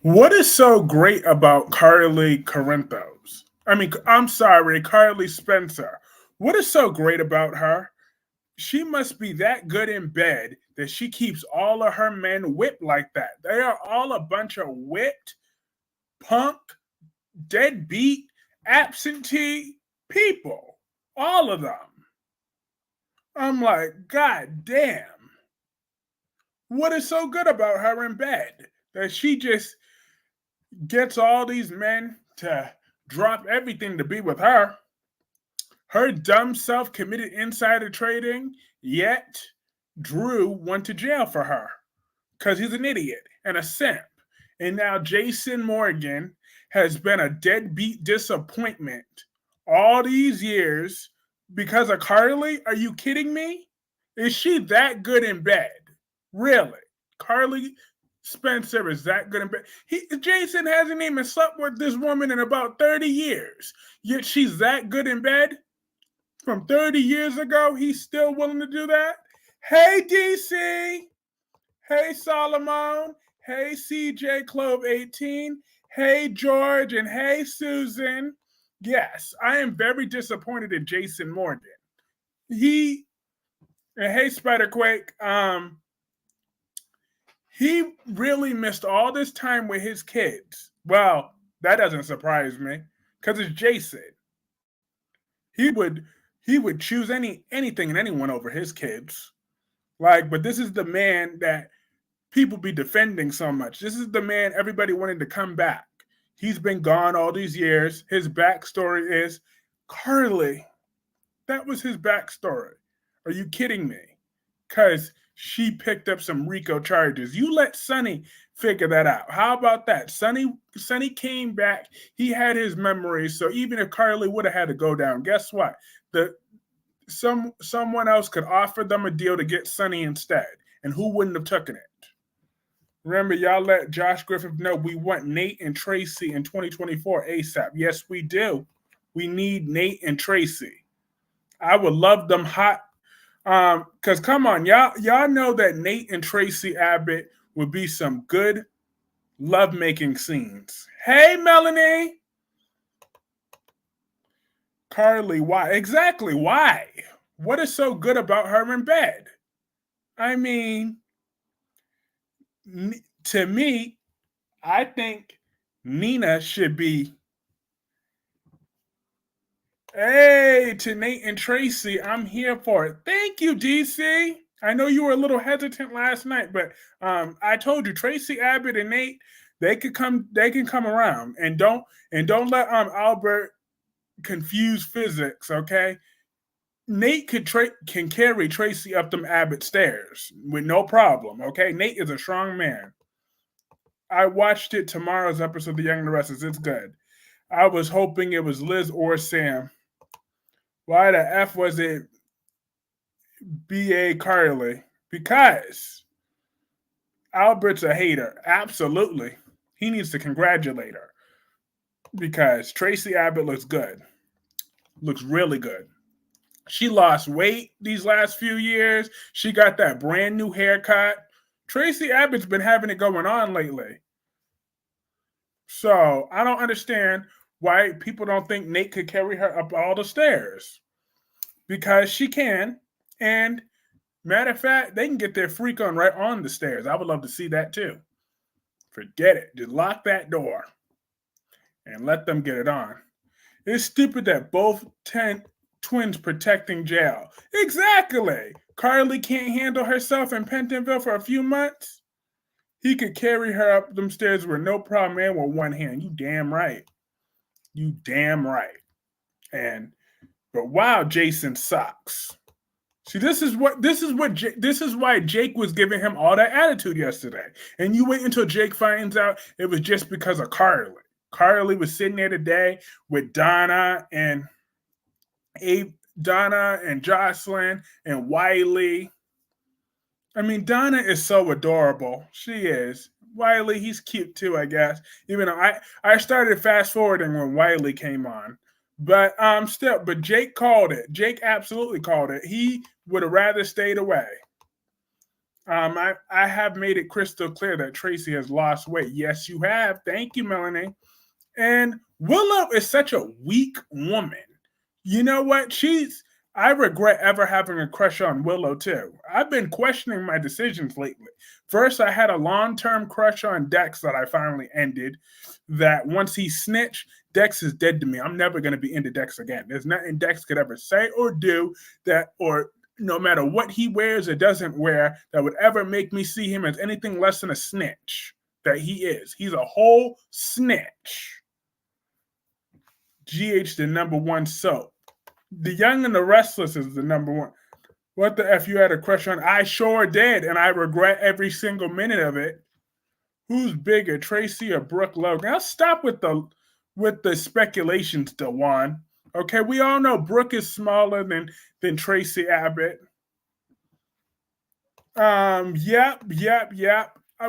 What is so great about Carly Corinthos? I'm sorry, Carly Spencer. What is so great about her? She must be that good in bed that she keeps all of her men whipped like that. They are all a bunch of whipped, punk, deadbeat, absentee people. All of them. I'm like, God damn. What is so good about her in bed? That she just gets all these men to drop everything to be with her. Her dumb self committed insider trading, yet Drew went to jail for her because he's an idiot and a simp. And now Jason Morgan has been a deadbeat disappointment all these years because of Carly. Are you kidding me? Is she that good in bed? Really? Carly Spencer is that good in bed? Jason hasn't even slept with this woman in about 30 years. Yet she's that good in bed? From 30 years ago, he's still willing to do that? Hey, DC. Hey, Solomon. Hey, CJ Clove 18. Hey, George. And hey, Susan. Yes, I am very disappointed in Jason Morgan. And hey, Spiderquake. He really missed all this time with his kids. Well, that doesn't surprise me because it's Jason. He would he would choose anything and anyone over his kids. But this is the man that people be defending so much. This is the man everybody wanted to come back. He's been gone all these years. His backstory is Carly. That was his backstory. Are you kidding me? Because she picked up some RICO charges. You let Sonny figure that out. How about that? Sonny came back. He had his memories. So even if Carly would have had to go down, guess what? Someone else could offer them a deal to get Sonny instead. And who wouldn't have taken it? Remember, y'all let Josh Griffith know we want Nate and Tracy in 2024 ASAP. Yes, we do. We need Nate and Tracy. I would love them hot. Because come on, y'all know that Nate and Tracy Abbott would be some good lovemaking scenes. Hey, Melanie. Carly, why? Exactly, why? What is so good about her in bed? I mean, to me, I think Nina should be. Hey, to Nate and Tracy, I'm here for it. Thank you, DC. I know you were a little hesitant last night, but I told you Tracy Abbott and Nate, they could come. They can come around, and don't let Albert confuse physics. Okay, Nate can carry Tracy up them Abbott stairs with no problem. Okay, Nate is a strong man. I watched it tomorrow's episode of The Young and The Restless. It's good. I was hoping it was Liz or Sam. Why the F was it B.A. Carly? Because Albert's a hater. Absolutely. He needs to congratulate her. Because Tracy Abbott looks good. Looks really good. She lost weight these last few years. She got that brand new haircut. Tracy Abbott's been having it going on lately. So I don't understand why people don't think Nate could carry her up all the stairs. Because she can. And matter of fact, they can get their freak on right on the stairs. I would love to see that too. Forget it. Just lock that door and let them get it on. It's stupid that both twins protecting jail. Exactly. Carly can't handle herself in Pentonville for a few months. He could carry her up them stairs with no problem and with one hand. You damn right. You damn right. But wow, Jason sucks. See, this is why Jake was giving him all that attitude yesterday. And you wait until Jake finds out it was just because of Carly. Carly was sitting there today with Donna and Jocelyn and Wiley. I mean, Donna is so adorable. She is. Wiley, he's cute too, I guess. Even though I started fast forwarding when Wiley came on. But but Jake called it. Jake absolutely called it. He would have rather stayed away. I have made it crystal clear that Tracy has lost weight. Yes, you have. Thank you, Melanie. And Willow is such a weak woman. You know what? I regret ever having a crush on Willow too. I've been questioning my decisions lately. First, I had a long-term crush on Dex that I finally ended. That once he snitched, Dex is dead to me. I'm never going to be into Dex again. There's nothing Dex could ever say or do that, or no matter what he wears or doesn't wear, that would ever make me see him as anything less than a snitch that he is. He's a whole snitch. GH, the number one soap. The Young and the Restless is the number one. What the F you had a crush on? I sure did, and I regret every single minute of it. Who's bigger, Tracy or Brooke Logan? Now stop with the speculations, Dewan. Okay, we all know Brooke is smaller than Tracy Abbott. Yep.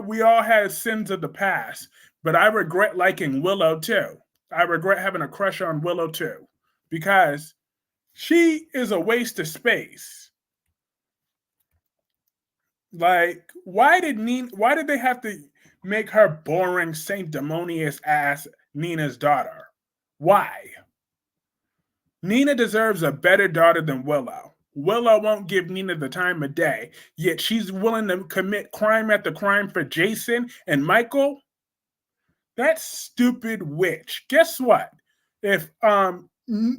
We all had sins of the past, but I regret liking Willow too. I regret having a crush on Willow too, because she is a waste of space. Like, why did they have to make her boring, sanctimonious ass Nina's daughter? Why? Nina deserves a better daughter than Willow. Willow won't give Nina the time of day, yet she's willing to commit crime after crime for Jason and Michael. That stupid witch. Guess what? If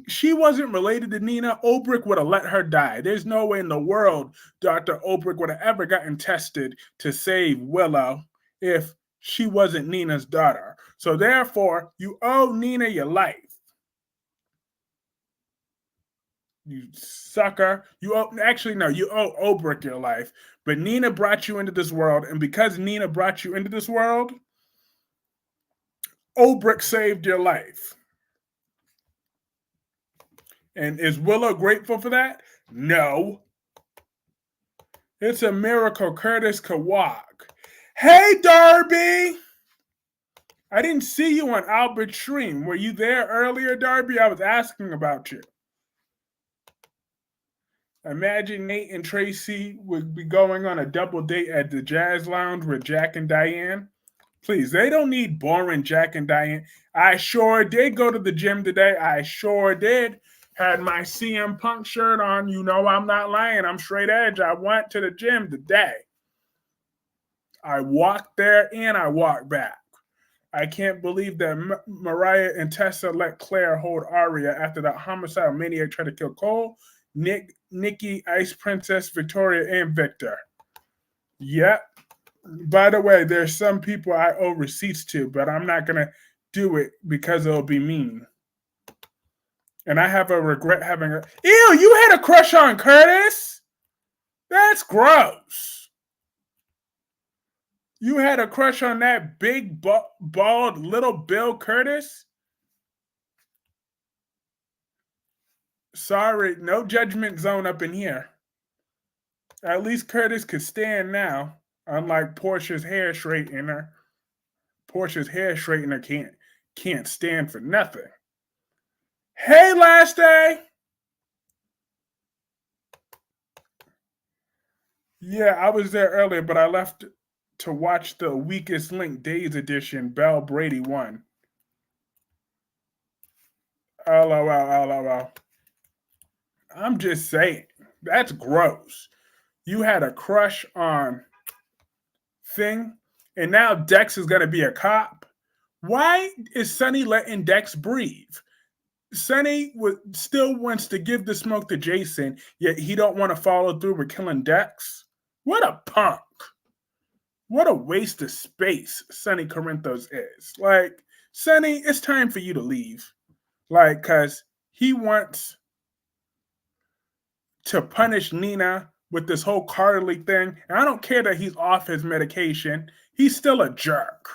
she wasn't related to Nina, Ulbrich would have let her die. There's no way in the world Dr. Ulbrich would have ever gotten tested to save Willow if she wasn't Nina's daughter. So therefore, you owe Nina your life. You sucker. You owe Ulbrich your life. But Nina brought you into this world, and because Nina brought you into this world, Ulbrich saved your life. And is Willow grateful for that? No. It's a miracle Curtis could walk. Hey, Darby! I didn't see you on Albert Stream. Were you there earlier, Darby? I was asking about you. Imagine Nate and Tracy would be going on a double date at the Jazz Lounge with Jack and Diane. Please, they don't need boring Jack and Diane. I sure did go to the gym today. I sure did. Had my CM Punk shirt on. You know I'm not lying. I'm straight edge. I went to the gym today. I walked there and I walked back. I can't believe that Mariah and Tessa let Claire hold Aria after that homicidal maniac tried to kill Cole, Nikki, Ice Princess, Victoria, and Victor. Yep. By the way, there's some people I owe receipts to, but I'm not going to do it because it'll be mean. And I have a regret having a... Ew, you had a crush on Curtis? That's gross. You had a crush on that big, bald, little Bill Curtis? Sorry, no judgment zone up in here. At least Curtis could stand now, unlike Portia's hair straightener. Portia's hair straightener can't stand for nothing. Hey, Last Day! Yeah, I was there earlier, but I left to watch the Weakest Link Days edition. Bell Brady won. LOL. I'm just saying, that's gross. You had a crush on Thing, and now Dex is going to be a cop. Why is Sonny letting Dex breathe? Sonny still wants to give the smoke to Jason, yet he don't want to follow through with killing Dex. What a punk. What a waste of space Sonny Corinthos is. Like, Sonny, it's time for you to leave. Like, because he wants to punish Nina with this whole Carly thing. And I don't care that he's off his medication. He's still a jerk.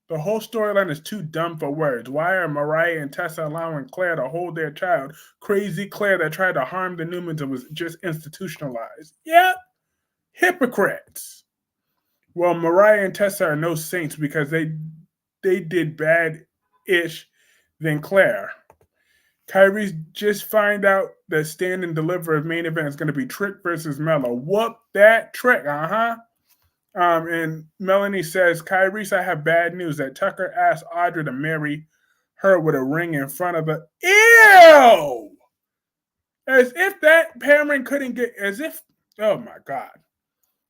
The whole storyline is too dumb for words. Why are Mariah and Tessa allowing Claire to hold their child? Crazy Claire that tried to harm the Newmans and was just institutionalized. Yep. Hypocrites. Well, Mariah and Tessa are no saints because they did bad-ish than Claire. Kyrie just find out that Stand and Deliver main event is going to be Trick versus Mello. Whoop that Trick, and Melanie says, Kyrie, I have bad news that Tucker asked Audra to marry her with a ring in front of her. Ew! As if that parent couldn't get, as if, oh my God.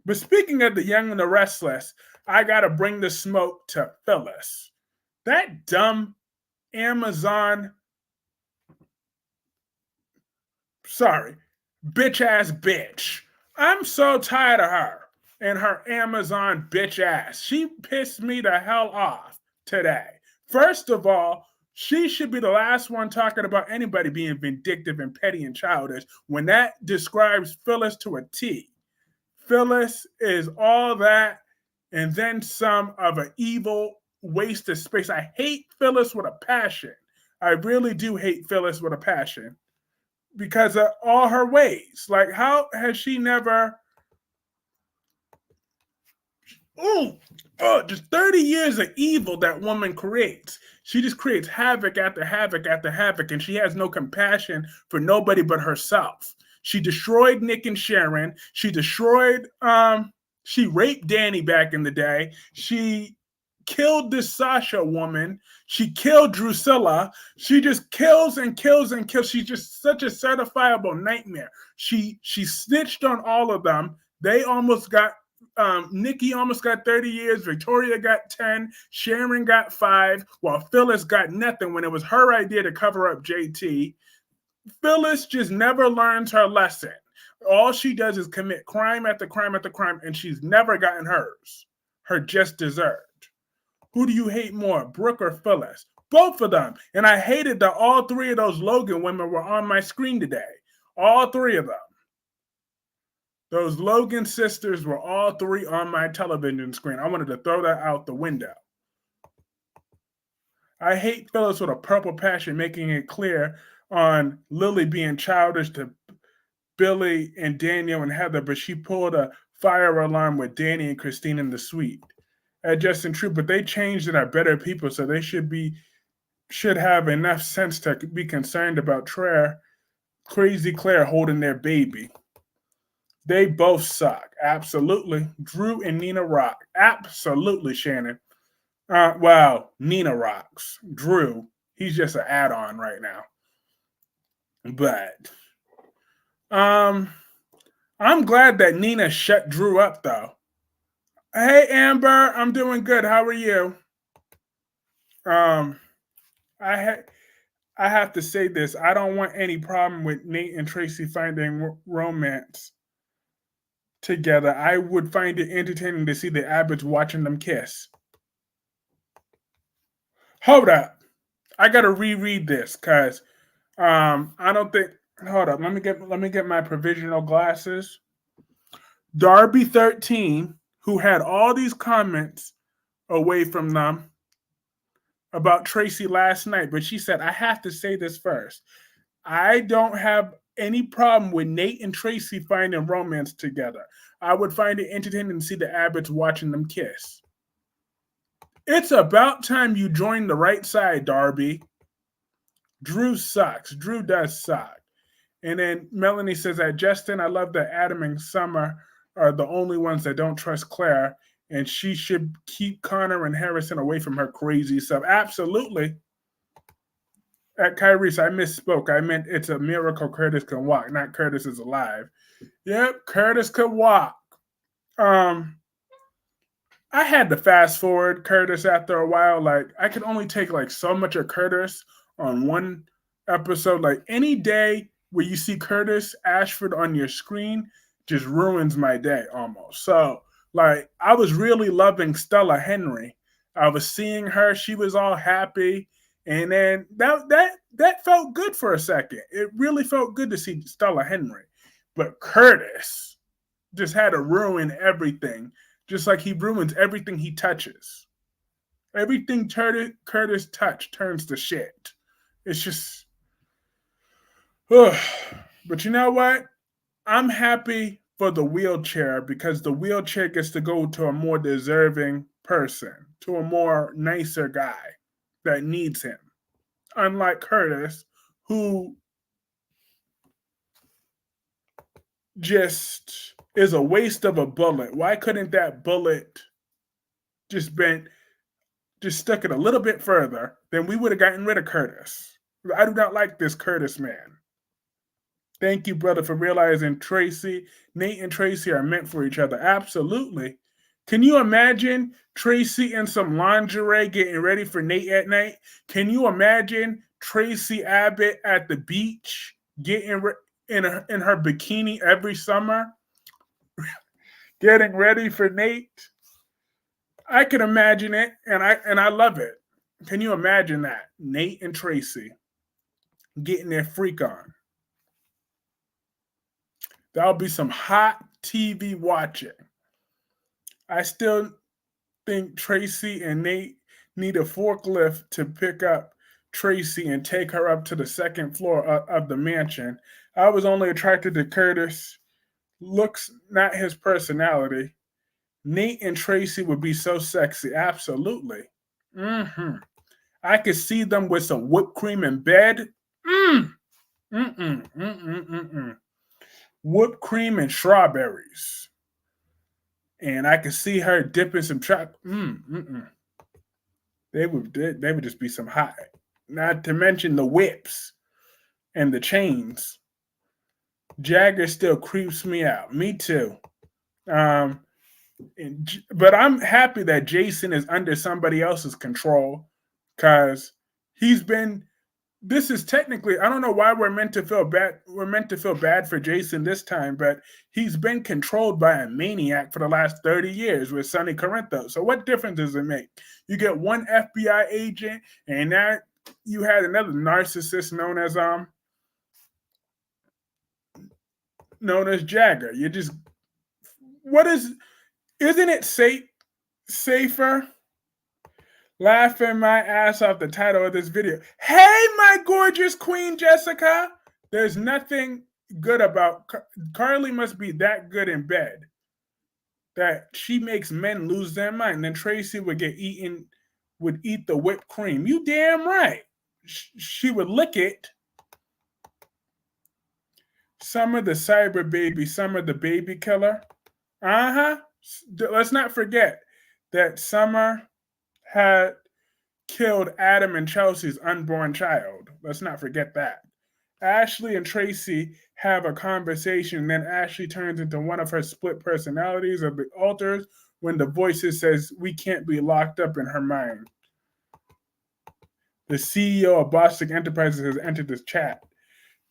But speaking of the Young and the Restless, I got to bring the smoke to Phyllis. That dumb Amazon, sorry, bitch ass bitch. I'm so tired of her and her Amazon bitch ass. She pissed me the hell off today. First of all, she should be the last one talking about anybody being vindictive and petty and childish when that describes Phyllis to a T. Phyllis is all that and then some of an evil waste of space. I hate Phyllis with a passion. I really do hate Phyllis with a passion because of all her ways. Like, how has she never? Ooh, oh, just 30 years of evil that woman creates. She just creates havoc after havoc after havoc, and she has no compassion for nobody but herself. She destroyed Nick and Sharon. She raped Danny back in the day. She killed this Sasha woman. She killed Drusilla. She just kills and kills and kills. She's just such a certifiable nightmare. She snitched on all of them. They almost got Nikki almost got 30 years. Victoria got 10. Sharon got 5. While Phyllis got nothing when it was her idea to cover up JT. Phyllis just never learns her lesson. All she does is commit crime after crime after crime, and she's never gotten hers. Her just deserved. Who do you hate more, Brooke or Phyllis? Both of them. And I hated that all 3 of those Logan women were on my screen today. All 3 of them. Those Logan sisters were all 3 on my television screen. I wanted to throw that out the window. I hate Phyllis with a purple passion, making it clear on Lily being childish to Billy and Daniel and Heather, but she pulled a fire alarm with Danny and Christine in the suite. At Justin True, but they changed and are better people, so they should have enough sense to be concerned about Crazy Claire holding their baby. They both suck. Absolutely. Drew and Nina rock. Absolutely, Shannon. Nina rocks. Drew, he's just an add-on right now. But I'm glad that Nina shut Drew up, though. Hey, Amber, I'm doing good. How are you? I have to say this. I don't want any problem with Nate and Tracy finding romance together. I would find it entertaining to see the Abbotts watching them kiss. Hold up. I gotta reread this because I don't think. Hold up. Let me get my provisional glasses. Darby 13, who had all these comments away from them about Tracy last night, but she said, I have to say this first. I don't have any problem with Nate and Tracy finding romance together. I would find it entertaining to see the Abbotts watching them kiss. It's about time you joined the right side, Darby. Drew sucks. Drew does suck. And then Melanie says that Justin, I love that Adam and Summer are the only ones that don't trust Claire, and she should keep Connor and Harrison away from her crazy stuff. Absolutely. At Kyrie, I misspoke. I meant it's a miracle Curtis can walk, not Curtis is alive. Yep, Curtis could walk. I had to fast forward Curtis after a while. Like, I could only take like so much of Curtis on one episode. Like, any day where you see Curtis Ashford on your screen just ruins my day almost. So, like, I was really loving Stella Henry. I was seeing her. She was all happy. And then that felt good for a second. It really felt good to see Stella Henry. But Curtis just had to ruin everything, just like he ruins everything he touches. Everything Curtis touched turns to shit. It's just... But you know what? I'm happy for the wheelchair because the wheelchair gets to go to a more deserving person, to a more nicer guy that needs him. Unlike Curtis, who just is a waste of a bullet. Why couldn't that bullet just been just stuck it a little bit further? Then we would have gotten rid of Curtis. I do not like this Curtis man. Thank you, brother, for realizing Tracy, Nate and Tracy are meant for each other. Absolutely. Can you imagine Tracy in some lingerie getting ready for Nate at night? Can you imagine Tracy Abbott at the beach getting in her bikini every summer, getting ready for Nate? I can imagine it, and I love it. Can you imagine that? Nate and Tracy getting their freak on. That'll be some hot TV watching. I still think Tracy and Nate need a forklift to pick up Tracy and take her up to the second floor of the mansion. I was only attracted to Curtis' looks, not his personality. Nate and Tracy would be so sexy. Absolutely. Mm-hmm. I could see them with some whipped cream in bed. Mm. Mm-mm. Mm-mm. Mm-mm. Whipped cream and strawberries. And I could see her dipping some chocolate. They would just be some hot. Not to mention the whips and the chains. Jagger still creeps me out. Me too. Um, but I'm happy that Jason is under somebody else's control because he's been. This is technically, I don't know why we're meant to feel bad. We're meant to feel bad for Jason this time, but he's been controlled by a maniac for the last 30 years with Sonny Corinthos. So what difference does it make? You get one FBI agent, and now you had another narcissist known as Jagger. You just what is isn't it safer laughing my ass off the title of this video? Hey, my gorgeous Queen Jessica. There's nothing good about Carly must be that good in bed that she makes men lose their mind. Then Tracy would eat the whipped cream. You damn right. She would lick it. Summer the cyber baby, Summer the baby killer. Uh-huh. Let's not forget that Summer had killed Adam and Chelsea's unborn child. Let's not forget that. Ashley and Tracy have a conversation, then Ashley turns into one of her split personalities of the alters when the voices says we can't be locked up in her mind. The CEO of Bostic Enterprises has entered this chat.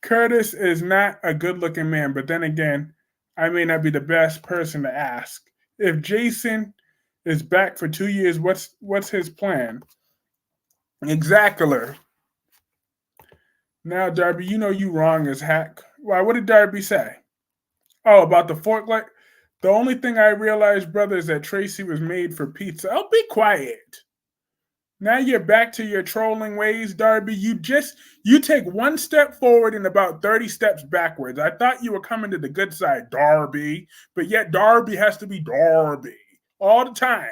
Curtis is not a good-looking man, but then again, I may not be the best person to ask. If Jason is back for 2 years, what's his plan? Exactly. Now, Darby, you know you wrong as heck. Why? What did Darby say? Oh, about the fork light? The only thing I realized, brother, is that Tracy was made for pizza. Oh, be quiet. Now you're back to your trolling ways, Darby. You take one step forward and about 30 steps backwards. I thought you were coming to the good side, Darby, but yet Darby has to be Darby all the time.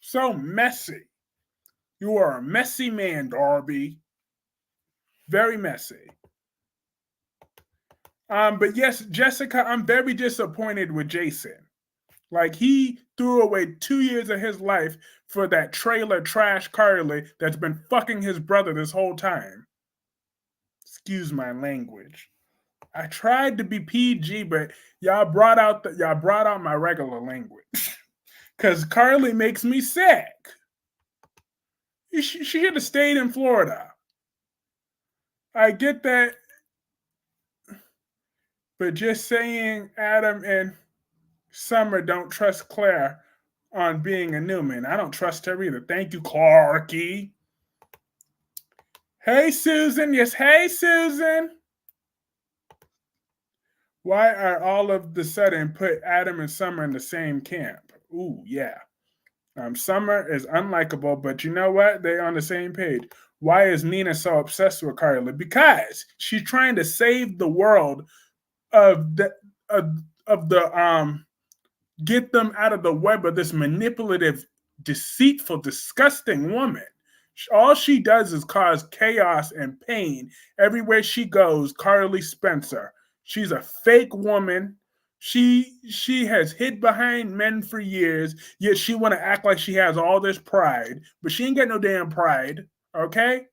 So messy. You are a messy man, Darby. Very messy. But yes, Jessica, I'm very disappointed with Jason. Like, he threw away 2 years of his life for that trailer trash Carly that's been fucking his brother this whole time. Excuse my language. I tried to be PG, but y'all brought out my regular language. Cause Carly makes me sick. She should have stayed in Florida. I get that, but just saying Adam and Summer don't trust Claire on being a Newman. I don't trust her either. Thank you, Clarky. Hey, Susan. Yes, hey, Susan. Why are all of the sudden put Adam and Summer in the same camp? Ooh, yeah. Summer is unlikable, but you know what? They're on the same page. Why is Nina so obsessed with Carly? Because she's trying to save the world of the get them out of the web of this manipulative, deceitful, disgusting woman. All she does is cause chaos and pain everywhere she goes. Carly Spencer. She's a fake woman. She has hid behind men for years, yet she want to act like she has all this pride, but she ain't got no damn pride. Okay,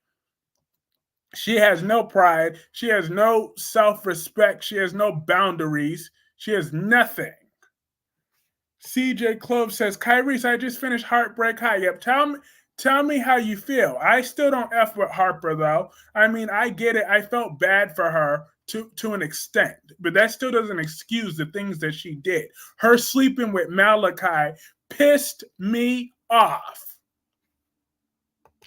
she has no pride. She has no self-respect. She has no boundaries. She has nothing. CJ Clove says, Kyrie's, I just finished Heartbreak High. Yep, tell me how you feel. I still don't F with Harper though. I mean, I get it. I felt bad for her to an extent, but that still doesn't excuse the things that she did. Her sleeping with Malachi pissed me off.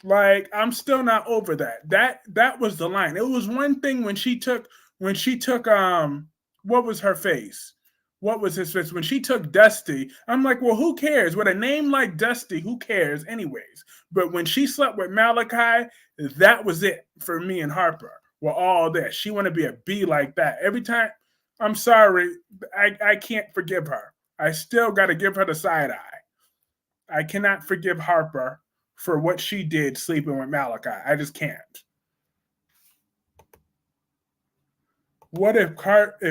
Like, I'm still not over that. That was the line. It was one thing when she took what was her face? What was his face? When she took Dusty, I'm like, well, who cares? With a name like Dusty, who cares anyways? But when she slept with Malachi, that was it for me and Harper. Well, all that. She want to be a B like that. Every time, I'm sorry, I can't forgive her. I still got to give her the side eye. I cannot forgive Harper for what she did sleeping with Malachi. I just can't. What if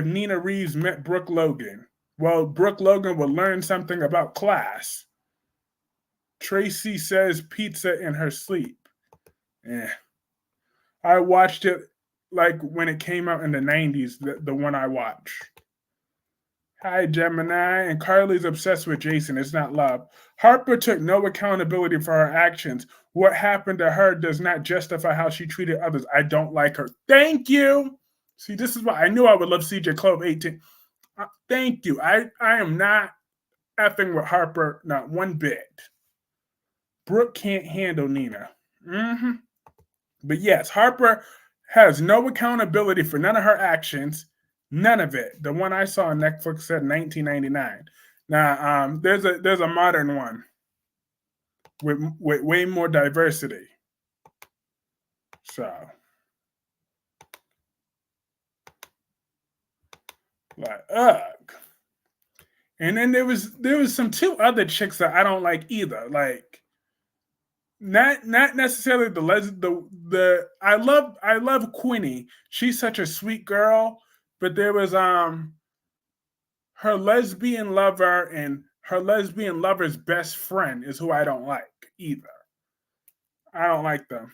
Nina Reeves met Brooke Logan? Well, Brooke Logan would learn something about class. Tracy says pizza in her sleep. Eh. I watched it like when it came out in the 90s, the one I watched. Hi, Gemini. And Carly's obsessed with Jason. It's not love. Harper took no accountability for her actions. What happened to her does not justify how she treated others. I don't like her. Thank you. See, this is why I knew I would love CJ Clove 18. Thank you. I am not effing with Harper, not one bit. Brooke can't handle Nina. Mm-hmm. But yes, Harper has no accountability for none of her actions. None of it. The one I saw on Netflix said 1999. Now, there's a modern one with way more diversity. So, like, ugh. And then there was some two other chicks that I don't like either. Like, not necessarily the I love Quinny. She's such a sweet girl, but there was her lesbian lover and her lesbian lover's best friend is who I don't like either. I don't like them.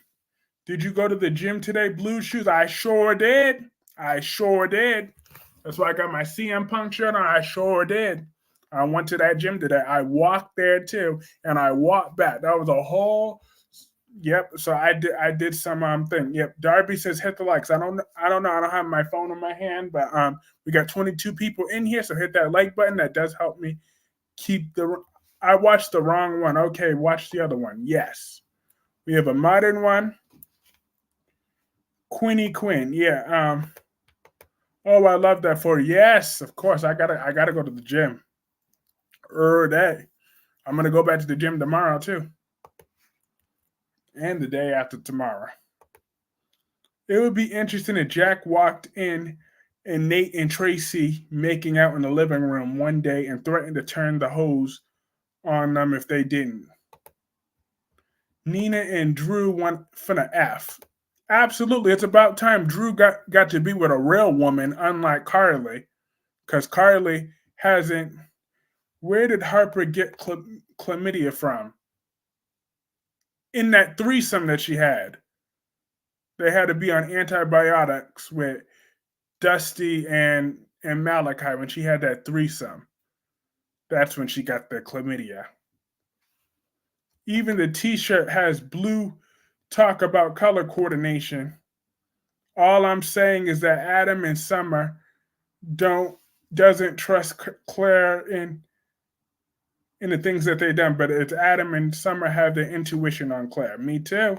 Did you go to the gym today, Blue Shoes? I sure did. I sure did. That's why I got my CM Punk shirt on. I sure did. I went to that gym today. I walked there too, and I walked back. That was a whole. Yep. So I did some thing. Yep. Darby says hit the likes. I don't know. I don't have my phone in my hand, but we got 22 people in here, so hit that like button. That does help me keep the. I watched the wrong one. Okay, watch the other one. Yes, we have a modern one. Quinny Quinn. Yeah. Oh, I love that for you. Yes, of course. I gotta go to the gym. Day. I'm gonna go back to the gym tomorrow too. And the day after tomorrow. It would be interesting if Jack walked in and Nate and Tracy making out in the living room one day and threatened to turn the hose on them if they didn't. Nina and Drew want finna F. Absolutely. It's about time Drew got to be with a real woman, unlike Carly. Because Carly hasn't. Where did Harper get chlamydia from? In that threesome that she had. They had to be on antibiotics with Dusty and Malachi when she had that threesome. That's when she got the chlamydia. Even the t-shirt has blue talk about color coordination. All I'm saying is that Adam and Summer doesn't trust Claire in the things that they've done, but it's Adam and Summer have their intuition on Claire. Me too.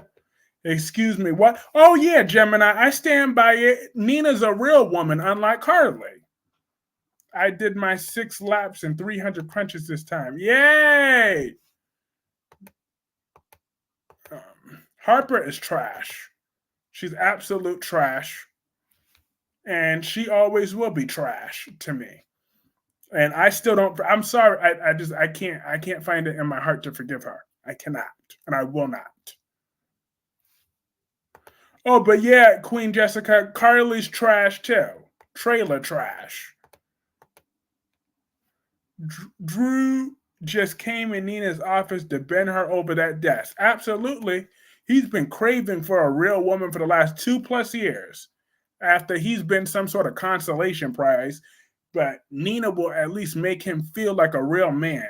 Excuse me, what? Oh yeah, Gemini, I stand by it. Nina's a real woman, unlike Carly. I did my 6 laps and 300 crunches this time. Yay! Harper is trash. She's absolute trash. And she always will be trash to me. And I still don't. I'm sorry. I can't find it in my heart to forgive her. I cannot, and I will not. Oh, but yeah, Queen Jessica, Carly's trash too. Trailer trash. Drew just came in Nina's office to bend her over that desk. Absolutely. He's been craving for a real woman for the last 2+ years after he's been some sort of consolation prize, but Nina will at least make him feel like a real man.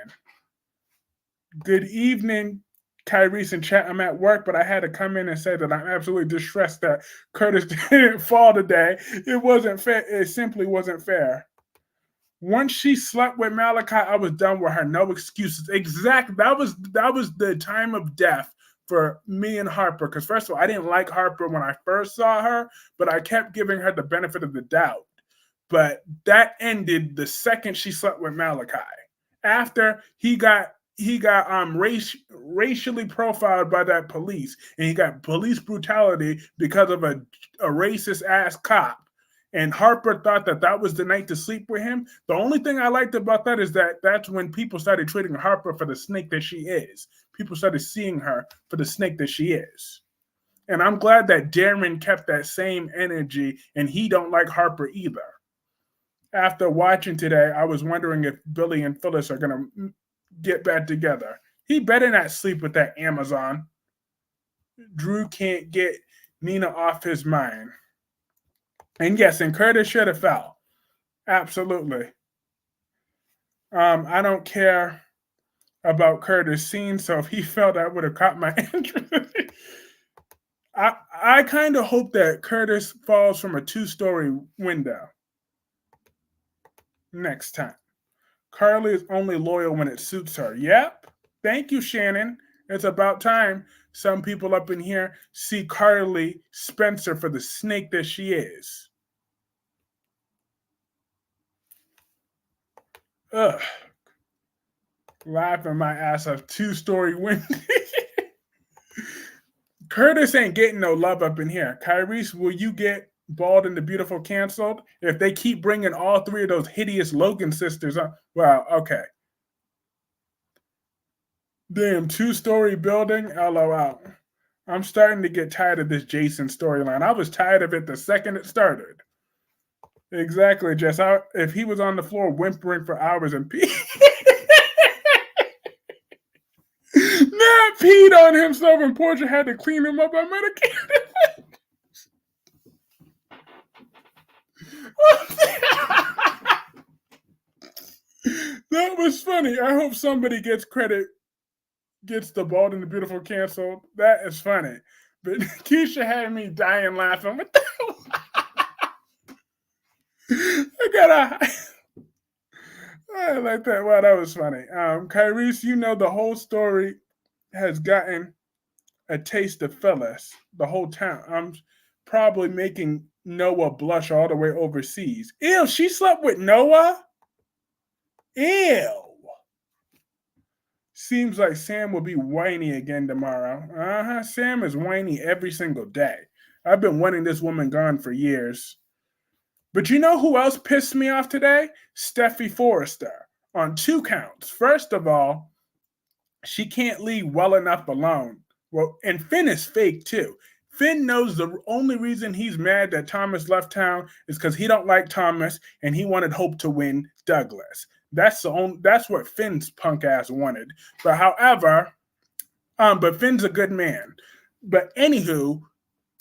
Good evening, Kyrese and chat. I'm at work, but I had to come in and say that I'm absolutely distressed that Curtis didn't fall today. It wasn't fair. It simply wasn't fair. Once she slept with Malachi, I was done with her. No excuses. Exactly. That was the time of death for me and Harper. Because first of all, I didn't like Harper when I first saw her, but I kept giving her the benefit of the doubt. But that ended the second she slept with Malachi. After he got racially profiled by that police, and he got police brutality because of a racist ass cop, and Harper thought that that was the night to sleep with him. The only thing I liked about that is that that's when people started treating Harper for the snake that she is. People started seeing her for the snake that she is. And I'm glad that Darren kept that same energy and he don't like Harper either. After watching today, I was wondering if Billy and Phyllis are going to get back together. He better not sleep with that Amazon. Drew can't get Nina off his mind. And yes, and Curtis should have fell. Absolutely. I don't care about Curtis' scene, so if he fell, that would have caught my interest. I kind of hope that Curtis falls from a 2-story window next time. Carly is only loyal when it suits her. Yep. Thank you, Shannon. It's about time some people up in here see Carly Spencer for the snake that she is. Ugh. Laughing my ass off. 2-story window. Curtis ain't getting no love up in here. Kyrese, will you get Bald and the Beautiful canceled? If they keep bringing all three of those hideous Logan sisters up, well, okay. Damn, 2-story building? LOL. I'm starting to get tired of this Jason storyline. I was tired of it the second it started. Exactly, Jess. If he was on the floor whimpering for hours and Matt peed on himself and Portia had to clean him up by medication. That was funny. I hope somebody gets the Bald and the Beautiful canceled. That is funny. But Keisha had me dying laughing. What the I like that. Wow, that was funny. Kyrese, you know the whole story has gotten a taste of Phyllis. The whole town. I'm probably making Noah blush all the way overseas. Ew, she slept with Noah? Ew. Seems like Sam will be whiny again tomorrow. Sam is whiny every single day. I've been wanting this woman gone for years. But you know who else pissed me off today? Steffi Forrester. On 2 counts. First of all, she can't leave well enough alone. Well, and Finn is fake too. Finn knows the only reason he's mad that Thomas left town is because he don't like Thomas and he wanted Hope to win Douglas. That's what Finn's punk ass wanted. But Finn's a good man. But anywho,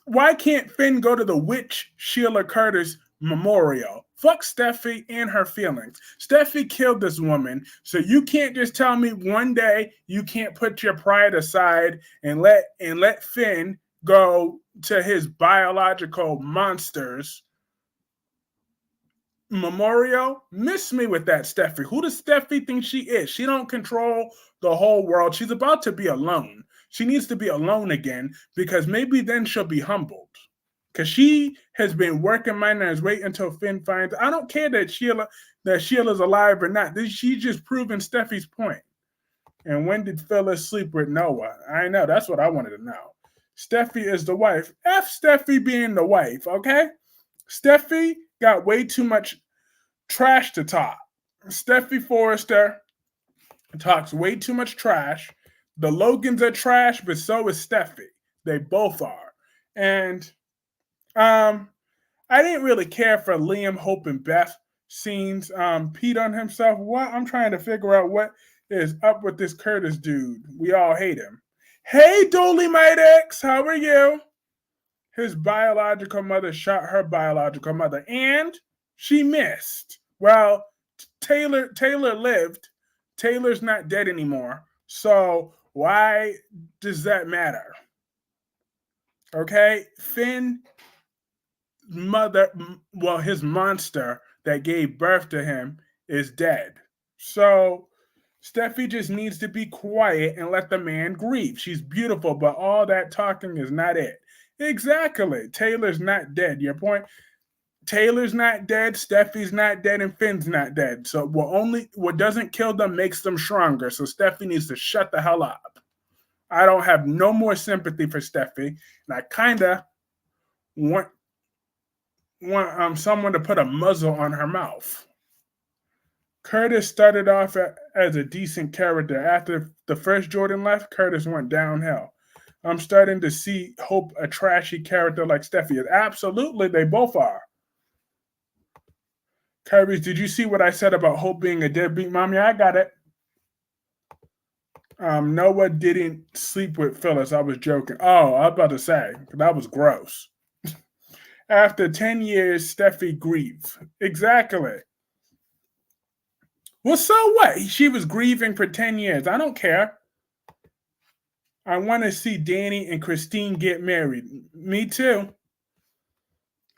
why can't Finn go to the witch Sheila Curtis memorial? Fuck Steffi and her feelings. Steffi killed this woman, so you can't just tell me one day you can't put your pride aside and let Finn go to his biological monsters memorial. Miss me with that, Steffi. Who does Steffi think she is? She don't control the whole world. She's about to be alone. She needs to be alone again because maybe then she'll be humbled. Because she has been working my nerves. Wait until Finn finds. I don't care that Sheila's alive or not. She's just proving Steffi's point. And when did Phyllis sleep with Noah? I know. That's what I wanted to know. Steffi is the wife. F Steffi being the wife, okay? Steffi got way too much trash to talk. Steffi Forrester talks way too much trash. The Logans are trash, but so is Steffi. They both are. And Um, I didn't really care for Liam, Hope, and Beth scenes. Pete on himself. What? I'm trying to figure out what is up with this Curtis dude. We all hate him. Hey, Dolomite X, how are you? His biological mother shot her biological mother, and she missed. Well, Taylor lived. Taylor's not dead anymore. So why does that matter? Okay, Finn mother, well, his monster that gave birth to him is dead. So Steffi just needs to be quiet and let the man grieve. She's beautiful, but all that talking is not it. Exactly. Taylor's not dead. Your point? Taylor's not dead, Steffi's not dead, and Finn's not dead. So what doesn't kill them makes them stronger. So Steffi needs to shut the hell up. I don't have no more sympathy for Steffi, and I kinda want someone to put a muzzle on her mouth. Curtis started off as a decent character. After the first Jordan left, Curtis went downhill. I'm starting to see Hope a trashy character like Steffi is. Absolutely, they both are. Kyrie, did you see what I said about Hope being a deadbeat mom? Yeah, I got it. Noah didn't sleep with Phyllis. I was joking. Oh, I was about to say, that was gross. After 10 years, Steffi grieved. Exactly. Well, so what? She was grieving for 10 years. I don't care. I want to see Danny and Christine get married. Me too.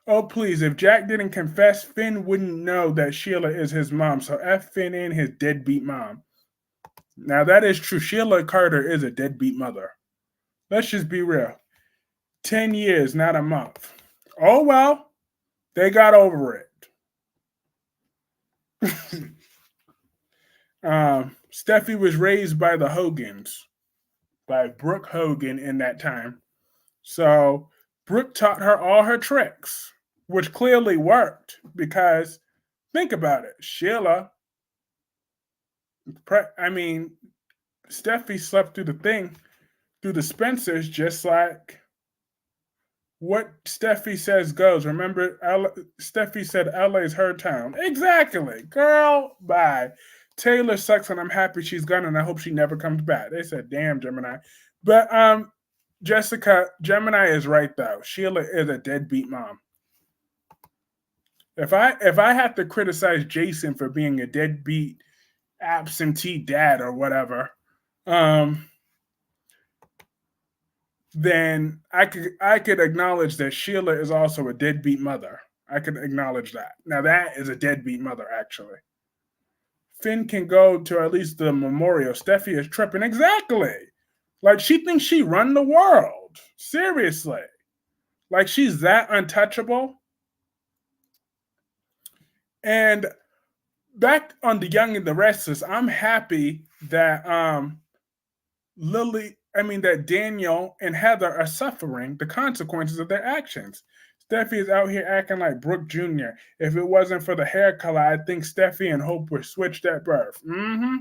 Oh, please. If Jack didn't confess, Finn wouldn't know that Sheila is his mom. So F Finn and his deadbeat mom. Now, that is true. Sheila Carter is a deadbeat mother. Let's just be real. 10 years, not a month. Oh, well, they got over it. Steffi was raised by the Hogans, by Brooke Hogan in that time. So Brooke taught her all her tricks, which clearly worked because think about it. Steffi slept through the Spencers, just like what Steffi says goes. Remember, Steffi said LA is her town. Exactly. Girl, bye. Taylor sucks and I'm happy she's gone and I hope she never comes back. They said, damn, Gemini. But Jessica, Gemini is right though. Sheila is a deadbeat mom. If I have to criticize Jason for being a deadbeat absentee dad or whatever, then I could acknowledge that Sheila is also a deadbeat mother. I could acknowledge that. Now that is a deadbeat mother, actually. Finn can go to at least the memorial. Steffi is tripping. Exactly. Like she thinks she run the world. Seriously. Like she's that untouchable. And back on the Young and the Restless, I'm happy that that Daniel and Heather are suffering the consequences of their actions. Steffi is out here acting like Brooke Jr. If it wasn't for the hair color, I think Steffi and Hope were switched at birth. Mm-hmm.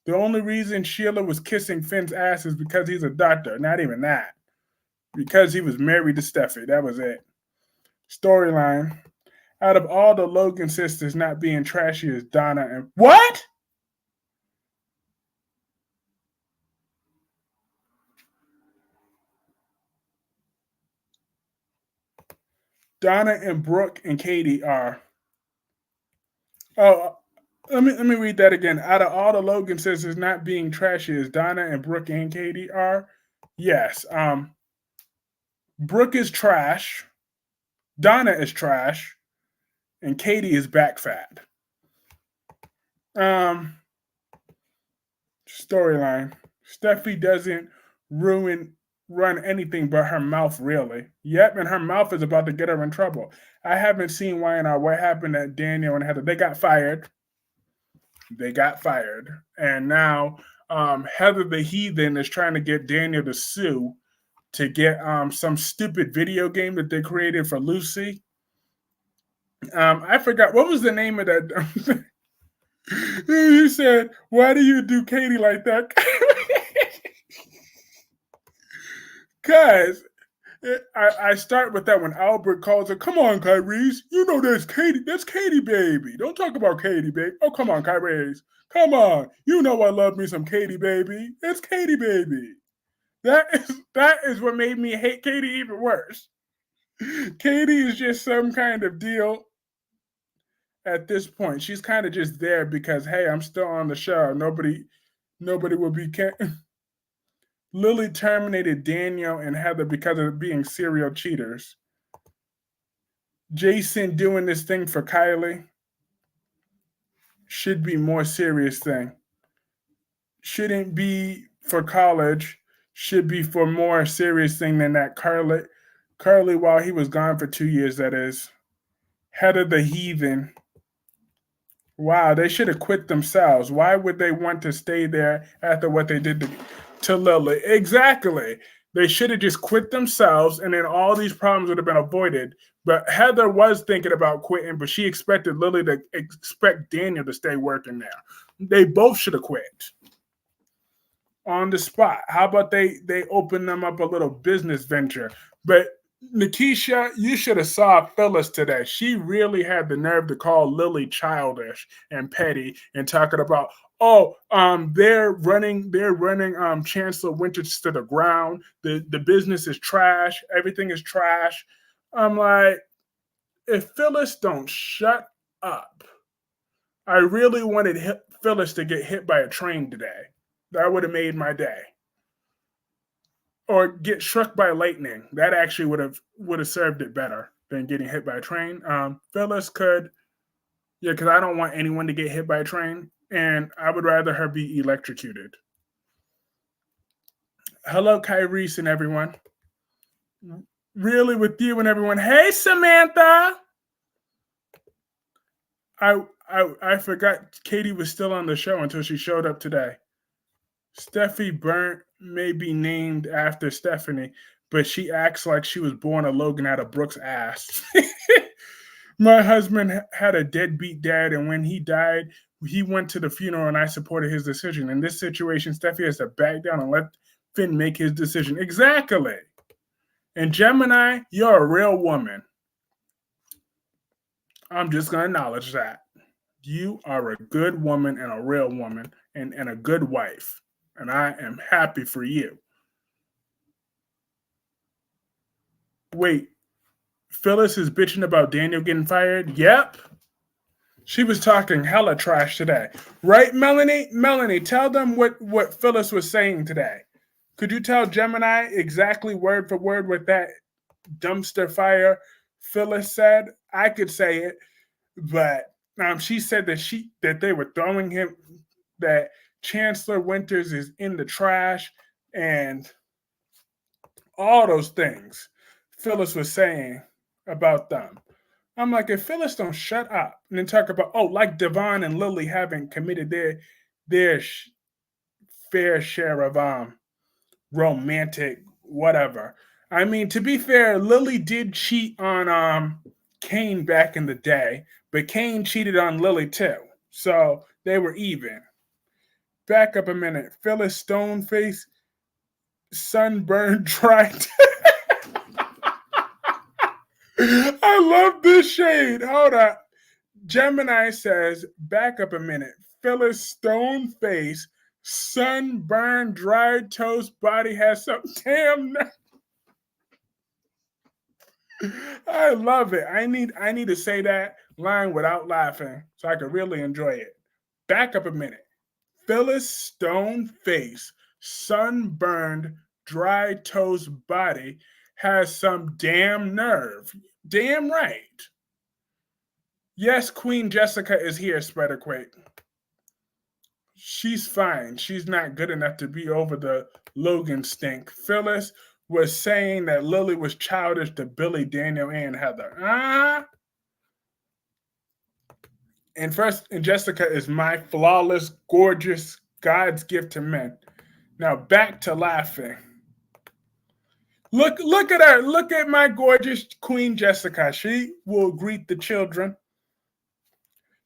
The only reason Sheila was kissing Finn's ass is because he's a doctor. Not even that. Because he was married to Steffi. That was it. Storyline. Out of all the Logan sisters, not being trashy is Donna and what? Donna and Brooke and Katie are. Oh, let me read that again. Out of all the Logan sisters, not being trashy is Donna and Brooke and Katie are. Yes. Brooke is trash. Donna is trash, and Katie is back fat. Um, Storyline. Steffi doesn't run anything but her mouth, really. Yep, and her mouth is about to get her in trouble. I haven't seen what happened at Daniel and Heather. They got fired. And now Heather the Heathen is trying to get Daniel to sue to get some stupid video game that they created for Lucy. I forgot what was the name of that. You said, "Why do you do Katie like that?" Cause I start with that when Albert calls her, come on, Kyrese. You know that's Katie. That's Katie, baby. Don't talk about Katie, baby. Oh, come on, Kyrese. Come on. You know I love me some Katie, baby. It's Katie, baby. That is what made me hate Katie even worse. Katie is just some kind of deal at this point. She's kind of just there because hey, I'm still on the show. Nobody will be. Lily terminated Daniel and Heather because of being serial cheaters. Jason doing this thing for Kylie should be more serious thing. Shouldn't be for college. Should be for more serious thing than that. Carly, while he was gone for 2 years, that is. Heather the heathen. Wow, they should have quit themselves. Why would they want to stay there after what they did to Lily? Exactly. They should have just quit themselves, and then all these problems would have been avoided. But Heather was thinking about quitting, but she expected Lily to expect Daniel to stay working there. They both should have quit on the spot. How about they open them up a little business venture? But Nikisha, you should have saw Phyllis today. She really had the nerve to call Lily childish and petty and talking about, oh, they're running Chancellor Winters to the ground. The business is trash. Everything is trash. I'm like, if Phyllis don't shut up, I really wanted Phyllis to get hit by a train today. That would have made my day. Or get struck by lightning. That actually would have served it better than getting hit by a train. Phyllis could, yeah, because I don't want anyone to get hit by a train, and I would rather her be electrocuted. Hello, Kyrese and everyone. Really with you and everyone. Hey, Samantha. I forgot Katie was still on the show until she showed up today. Steffi Burnt may be named after Stephanie, but she acts like she was born a Logan out of Brooke's ass. My husband had a deadbeat dad, and when he died, he went to the funeral, and I supported his decision. In this situation, Steffi has to back down and let Finn make his decision. Exactly. And Gemini, you're a real woman. I'm just going to acknowledge that. You are a good woman and a real woman and a good wife. And I am happy for you. Wait, Phyllis is bitching about Daniel getting fired? Yep. She was talking hella trash today. Right, Melanie? Melanie, tell them what Phyllis was saying today. Could you tell Gemini exactly word for word what that dumpster fire Phyllis said? I could say it, but she said that they were throwing him, that Chancellor Winters is in the trash, and all those things Phyllis was saying about them. I'm like, if Phyllis don't shut up and then talk about, oh, like Devon and Lily haven't committed their fair share of romantic whatever. I mean, to be fair, Lily did cheat on Kane back in the day, but Kane cheated on Lily too. So they were even. Back up a minute. Phyllis Stoneface, sunburned, dried. I love this shade. Hold up. Gemini says, back up a minute. Phyllis Stoneface, sunburned, dried toast body has some damn. I love it. I need to say that line without laughing so I can really enjoy it. Back up a minute. Phyllis Stone face, sunburned, dry toast body has some damn nerve. Damn right. Yes, Queen Jessica is here, Spiderquake. She's fine. She's not good enough to be over the Logan stink. Phyllis was saying that Lily was childish to Billy, Daniel, and Heather. And Jessica is my flawless, gorgeous, God's gift to men. Now back to laughing. Look at her. Look at my gorgeous Queen Jessica. She will greet the children.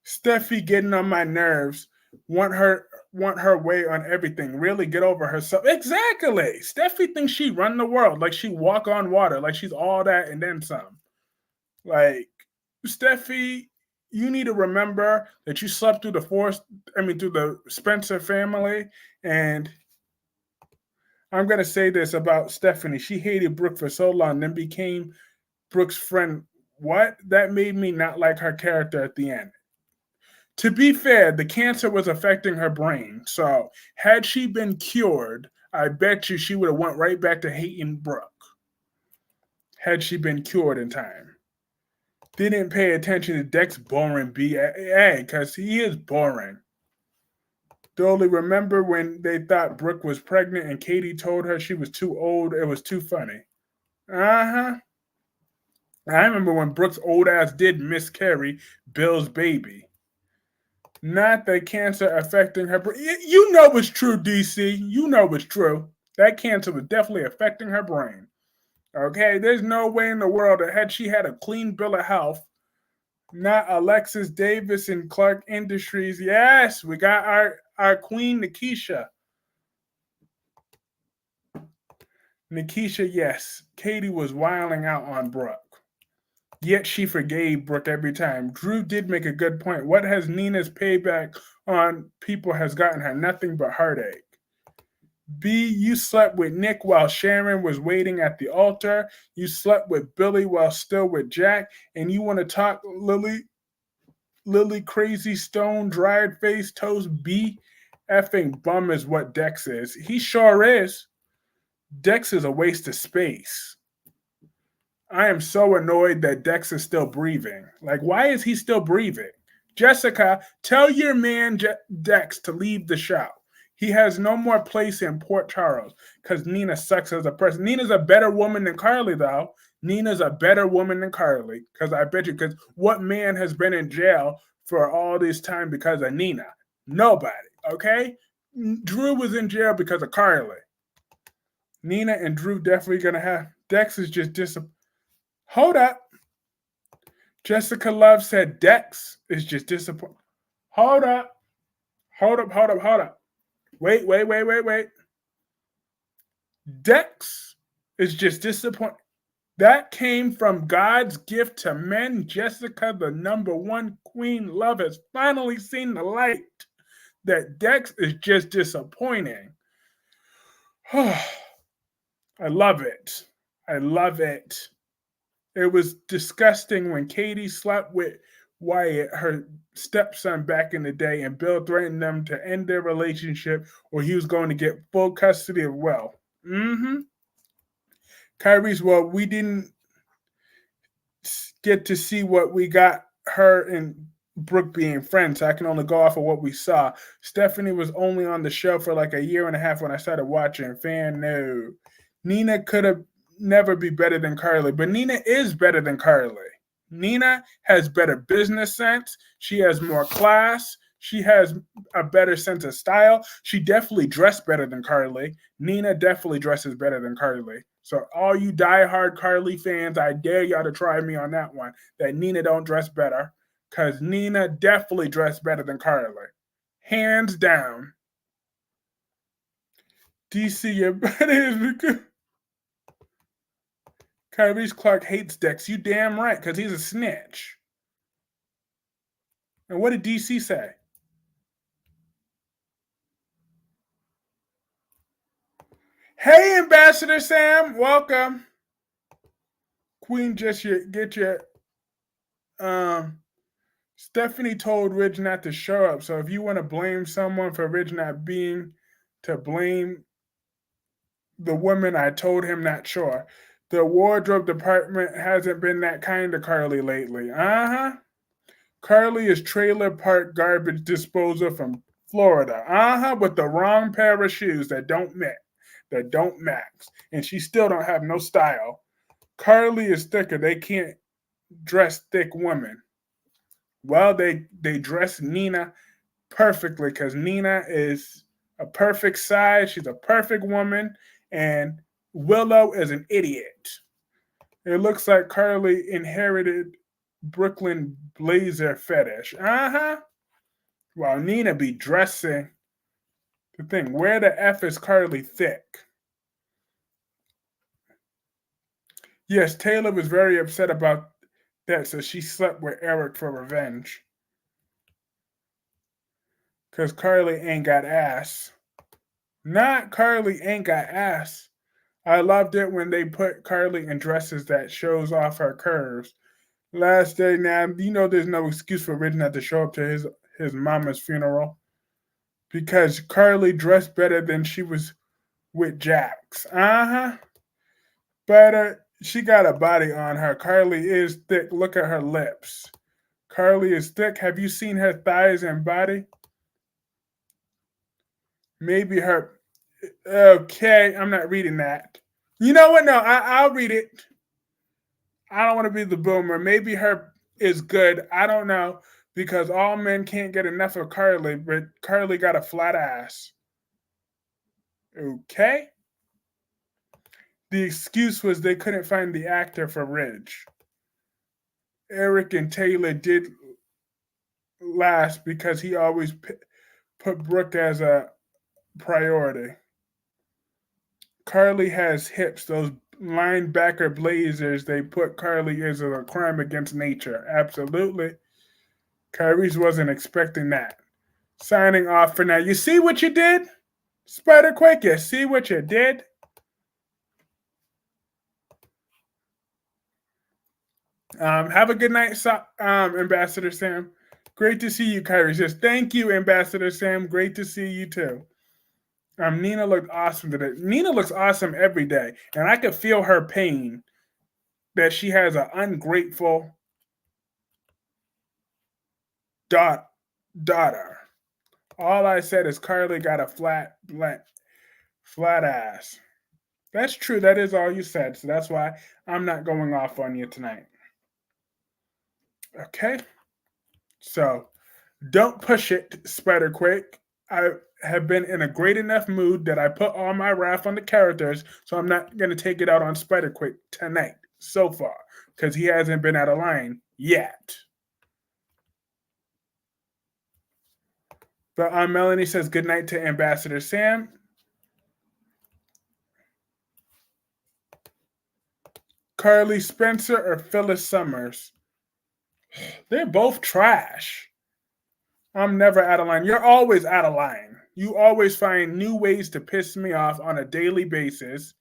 Steffi getting on my nerves. Want her want her way on everything, really get over herself. Exactly. Steffi thinks she run the world, like she walk on water, like she's all that and then some. Like, Steffi, you need to remember that you slept through the through the Spencer family. And I'm gonna say this about Stephanie. She hated Brooke for so long, then became Brooke's friend. What? That made me not like her character at the end. To be fair, the cancer was affecting her brain. So had she been cured, I bet you she would have went right back to hating Brooke. Had she been cured in time. Didn't pay attention to Dex boring BA because he is boring. Dolly, remember when they thought Brooke was pregnant and Katie told her she was too old? It was too funny. Uh-huh. I remember when Brooke's old ass did miscarry Bill's baby. Not the cancer affecting her brain. You know it's true, DC. You know it's true. That cancer was definitely affecting her brain. Okay, there's no way in the world that had she had a clean bill of health, not Alexis Davis and Clark Industries. Yes, we got our queen Nikisha. Nikisha, yes. Katie was wiling out on Brooke. Yet she forgave Brooke every time. Drew did make a good point. What has Nina's payback on people has gotten her? Nothing but heartache. B, you slept with Nick while Sharon was waiting at the altar. You slept with Billy while still with Jack. And you want to talk Lily crazy stone, dried face, toast B? Effing bum is what Dex is. He sure is. Dex is a waste of space. I am so annoyed that Dex is still breathing. Like, why is he still breathing? Jessica, tell your man Dex to leave the show. He has no more place in Port Charles because Nina sucks as a person. Nina's a better woman than Carly, though. Nina's a better woman than Carly because I bet you, because what man has been in jail for all this time because of Nina? Nobody, okay? Drew was in jail because of Carly. Nina and Drew definitely going to have. Dex is just disappointed. Hold up. Jessica Love said Dex is just disappointed. Hold up. Hold up, hold up, hold up. Wait. Dex is just disappointed. That came from God's gift to men. Jessica, the number one queen, Love has finally seen the light. That Dex is just disappointing. I love it. I love it. It was disgusting when Katie slept with Wyatt, her stepson, back in the day, and Bill threatened them to end their relationship or he was going to get full custody of Will. Mm-hmm. Kyrie's, well, we didn't get to see what we got her and Brooke being friends, so I can only go off of what we saw. Stephanie was only on the show for like a year and a half when I started watching. Fan, no. Nina could have never be better than Carly, but Nina is better than Carly. Nina has better business sense. She has more class. She has a better sense of style. She definitely dressed better than Carly. Nina definitely dresses better than Carly. So all you diehard Carly fans, I dare y'all to try me on that one. That Nina don't dress better, because Nina definitely dressed better than Carly, hands down. DC, your body is because Kyrie's Clark hates Dex. You damn right, because he's a snitch. And what did DC say? Hey, Ambassador Sam, welcome. Queen, just get your Stephanie told Ridge not to show up. So if you want to blame someone for Ridge not being to blame the woman, I told him not sure. The wardrobe department hasn't been that kind to Carly lately. Uh-huh. Carly is trailer park garbage disposal from Florida. Uh-huh, with the wrong pair of shoes that don't max. And she still don't have no style. Carly is thicker. They can't dress thick women. Well, they dress Nina perfectly because Nina is a perfect size. She's a perfect woman. And Willow is an idiot. It looks like Carly inherited Brooklyn blazer fetish. Uh-huh. While Nina be dressing The thing, where the F is Carly thick? Yes, Taylor was very upset about that, so she slept with Eric for revenge. Because Carly ain't got ass. Not Carly ain't got ass. I loved it when they put Carly in dresses that shows off her curves. Last day now, there's no excuse for Rich not to show up to his mama's funeral because Carly dressed better than she was with Jax. Uh-huh. But she got a body on her. Carly is thick. Look at her lips. Carly is thick. Have you seen her thighs and body? Maybe her. Okay, I'm not reading that. You know what? No, I'll read it. I don't want to be the boomer. Maybe her is good. I don't know because all men can't get enough of Carly, but Carly got a flat ass. Okay. The excuse was they couldn't find the actor for Ridge. Eric and Taylor did last because he always put Brooke as a priority. Carly has hips. Those linebacker blazers they put Carly is a crime against nature. Absolutely. Kyrie's wasn't expecting that. Signing off for now. You see what you did? Spider Quake, you see what you did? Have a good night, Ambassador Sam. Great to see you, Kyrie. Says, thank you, Ambassador Sam. Great to see you too. Nina looked awesome today. Nina looks awesome every day, and I could feel her pain that she has an ungrateful daughter. All I said is Carly got a flat ass. That's true. That is all you said. So that's why I'm not going off on you tonight. Okay? So don't push it, Spiderquake. I have been in a great enough mood that I put all my wrath on the characters, so I'm not going to take it out on Spiderquake tonight so far because he hasn't been out of line yet. But Melanie says good night to Ambassador Sam. Carly Spencer or Phyllis Summers? They're both trash. I'm never out of line. You're always out of line. You always find new ways to piss me off on a daily basis.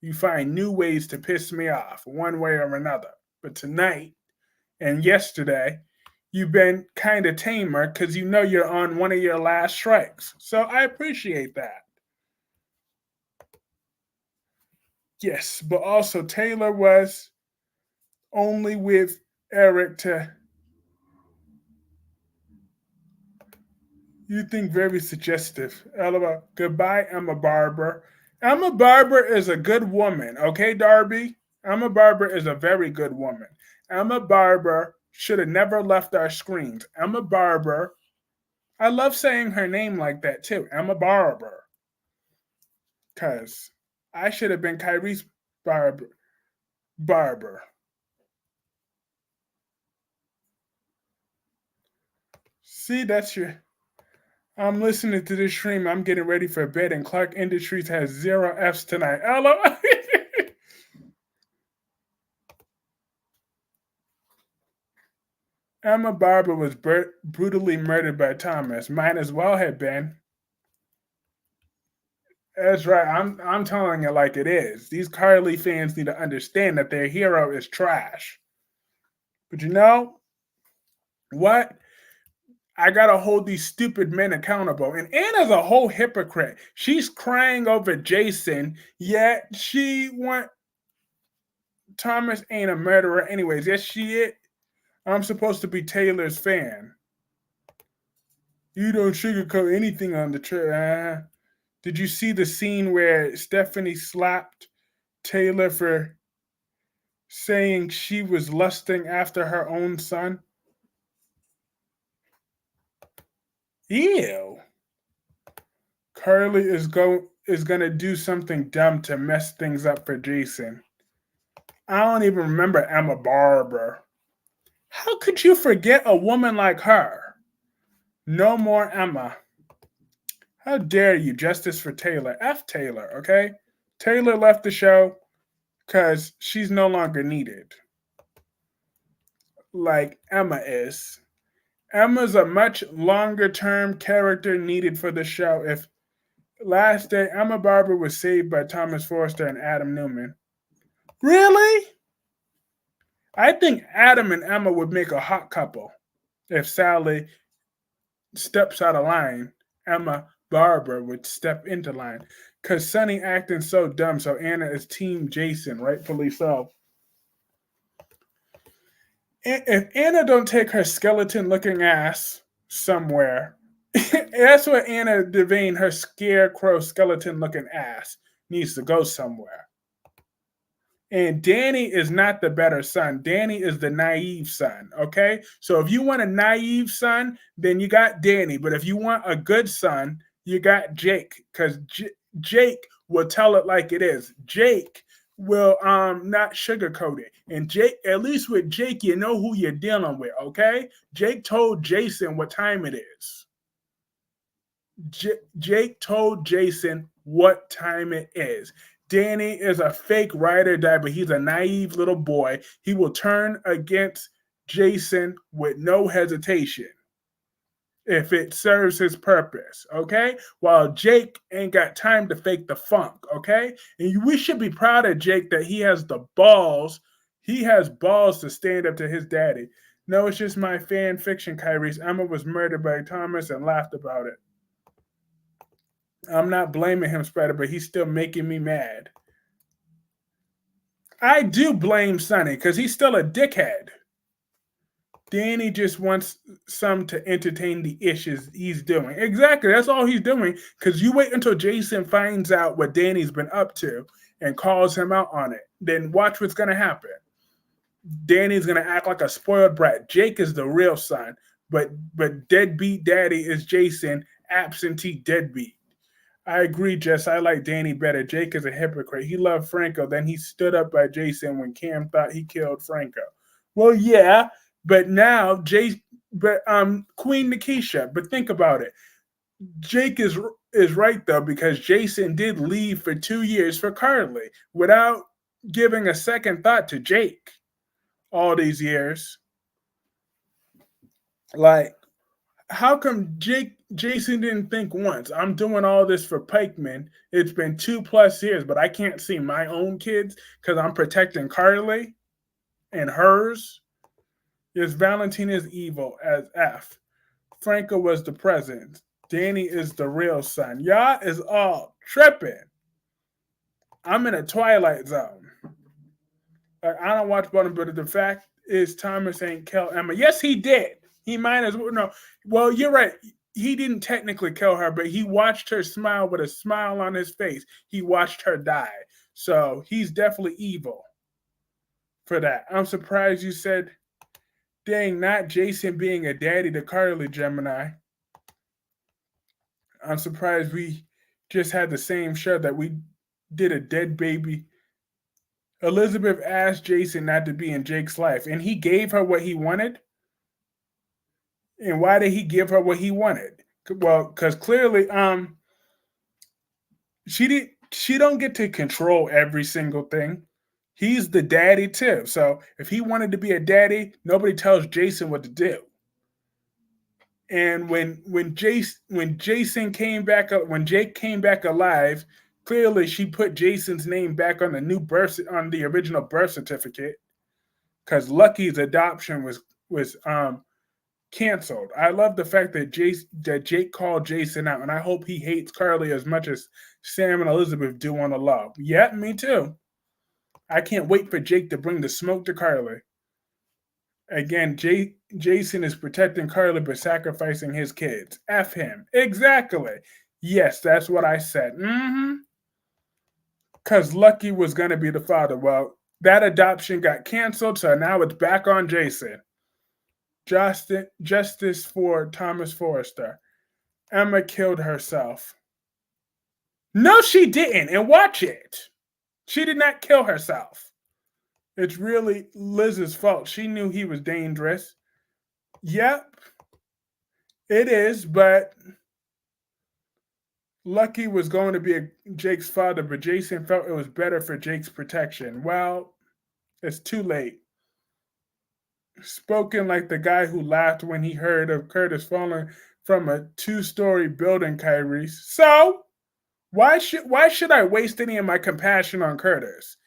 You find new ways to piss me off one way or another. But tonight and yesterday, you've been kind of tamer because you know you're on one of your last strikes. So I appreciate that. Yes, but also Taylor was only with Eric to. You think very suggestive. LOL. Goodbye, Emma Barber. Emma Barber is a good woman, okay, Darby? Emma Barber is a very good woman. Emma Barber should have never left our screens. Emma Barber, I love saying her name like that too. Emma Barber. Because I should have been Kyrie's Barber. See, that's your. I'm listening to this stream. I'm getting ready for bed, and Clark Industries has 0 Fs tonight. Hello. Emma Barber was brutally murdered by Thomas. Might as well have been. That's right. I'm telling it like it is. These Carly fans need to understand that their hero is trash. But you know what? I gotta hold these stupid men accountable. And Anna's a whole hypocrite. She's crying over Jason, yet she want Thomas ain't a murderer anyways. Yes, she is. I'm supposed to be Taylor's fan. You don't sugarcoat anything on the trip. Did you see the scene where Stephanie slapped Taylor for saying she was lusting after her own son? Ew. Carly is gonna do something dumb to mess things up for Jason. I don't even remember Emma Barber. How could you forget a woman like her? No more Emma. How dare you? Justice for Taylor. F Taylor, okay? Taylor left the show because she's no longer needed, like Emma is. Emma's a much longer term character needed for the show. If last day Emma Barber was saved by Thomas Forster and Adam Newman. Really? I think Adam and Emma would make a hot couple if Sally steps out of line. Emma Barber would step into line. Cause Sonny acting so dumb, so Anna is team Jason, rightfully so. If Anna don't take her skeleton looking ass somewhere, that's where Anna Devane, her scarecrow skeleton looking ass, needs to go somewhere. And Danny is not the better son. Danny is the naive son. Okay. So if you want a naive son, then you got Danny. But if you want a good son, you got Jake. Because Jake will tell it like it is. Jake will not sugarcoat it. And Jake, at least with Jake, you know who you're dealing with. Okay. Jake told Jason what time it is. Jake told Jason what time it is. Danny is a fake ride or die, but he's a naive little boy. He will turn against Jason with no hesitation if it serves his purpose, okay? While Jake ain't got time to fake the funk, okay? And we should be proud of Jake that he has the balls. He has balls to stand up to his daddy. No, it's just my fan fiction, Kyrie's. Emma was murdered by Thomas and laughed about it. I'm not blaming him, Spreader, but he's still making me mad. I do blame Sonny because he's still a dickhead. Danny just wants some to entertain the issues he's doing. Exactly, that's all he's doing. Because you wait until Jason finds out what Danny's been up to and calls him out on it. Then watch what's going to happen. Danny's going to act like a spoiled brat. Jake is the real son, but deadbeat daddy is Jason, absentee deadbeat. I agree, Jess. I like Danny better. Jake is a hypocrite. He loved Franco, then he stood up by Jason when Cam thought he killed Franco. Well, yeah, but now Queen Nikisha. But think about it. Jake is right though, because Jason did leave for 2 years for Carly without giving a second thought to Jake all these years. Like, how come Jason didn't think once? I'm doing all this for Pikeman. It's been 2+ years, but I can't see my own kids because I'm protecting Carly and hers. Yes, Valentine is evil as F. Franco was the president. Danny is the real son. Y'all is all tripping. I'm in a twilight zone. Like, I don't watch Bottom, but the fact is Thomas ain't kill Emma. Yes, he did. He might as well. No, well, you're right. He didn't technically kill her, but he watched her smile with a smile on his face. He watched her die. So he's definitely evil for that. I'm surprised you said, dang, not Jason being a daddy to Carly, Gemini. I'm surprised we just had the same show that we did a dead baby. Elizabeth asked Jason not to be in Jake's life, and he gave her what he wanted. And why did he give her what he wanted? Well, because clearly, she don't get to control every single thing. He's the daddy too. So if he wanted to be a daddy, nobody tells Jason what to do. And when Jason came back up, when Jake came back alive, clearly she put Jason's name back on the original birth certificate because Lucky's adoption was canceled. I love the fact that Jake called Jason out, and I hope he hates Carly as much as Sam and Elizabeth do on the law. Yeah, me too. I can't wait for Jake to bring the smoke to Carly. Again, Jason is protecting Carly by sacrificing his kids. F him. Exactly. Yes, that's what I said. Because Lucky was going to be the father. Well, that adoption got canceled, so now it's back on Jason. Justice for Thomas Forrester. Emma killed herself. No, she didn't. And watch it. She did not kill herself. It's really Liz's fault. She knew he was dangerous. Yep, it is, but Lucky was going to be Jake's father, but Jason felt it was better for Jake's protection. Well, it's too late. Spoken like the guy who laughed when he heard of Curtis falling from a two-story building, Kyrie. So, why should I waste any of my compassion on Curtis?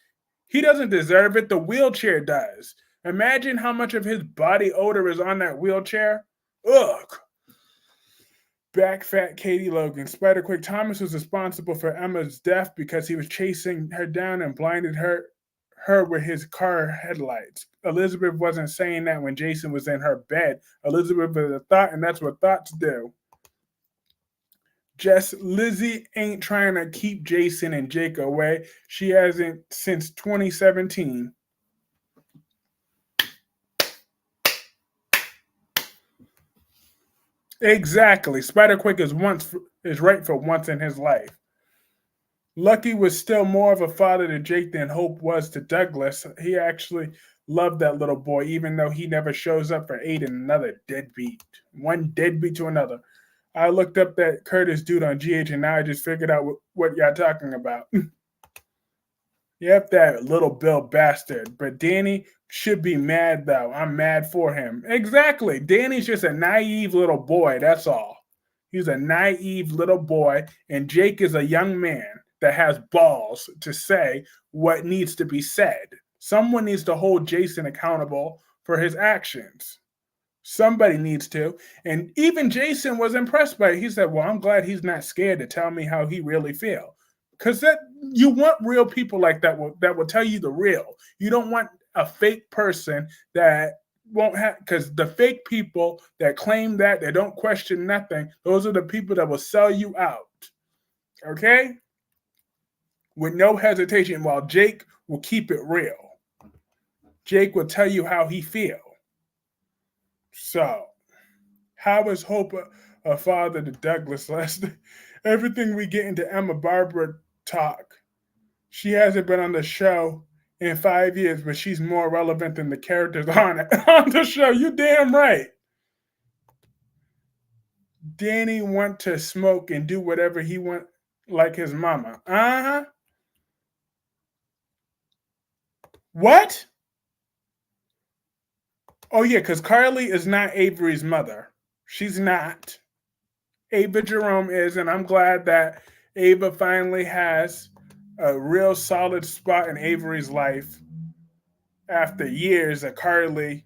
He doesn't deserve it. The wheelchair does. Imagine how much of his body odor is on that wheelchair. Ugh. Back fat Katie Logan. Spider Quick Thomas was responsible for Emma's death because he was chasing her down and blinded her with his car headlights. Elizabeth wasn't saying that when Jason was in her bed. Elizabeth was a thought, and that's what thoughts do. Just Lizzie ain't trying to keep Jason and Jake away. She hasn't since 2017. Exactly. Spider Quick is right for once in his life. Lucky was still more of a father to Jake than Hope was to Douglas. He actually loved that little boy, even though he never shows up for Aiden, another deadbeat. One deadbeat to another. I looked up that Curtis dude on GH and now I just figured out what y'all talking about. Yep, that little Bill bastard. But Danny should be mad though. I'm mad for him. Exactly. Danny's just a naive little boy. That's all. He's a naive little boy, and Jake is a young man that has balls to say what needs to be said. Someone needs to hold Jason accountable for his actions. Somebody needs to. And even Jason was impressed by it. He said, well, I'm glad he's not scared to tell me how he really feels. Because that you want real people like that will tell you the real. You don't want a fake person that won't have, because the fake people that claim that they don't question nothing, those are the people that will sell you out. Okay? With no hesitation, while Jake will keep it real. Jake will tell you how he feels. So, how is Hope a father to Douglas Lester? Everything we get into Emma Barbara talk. She hasn't been on the show in 5 years, but she's more relevant than the characters on it on the show. You damn right. Danny want to smoke and do whatever he want, like his mama. Uh huh. What? Oh yeah, because Carly is not Avery's mother. She's not. Ava Jerome is, and I'm glad that Ava finally has a real solid spot in Avery's life after years of Carly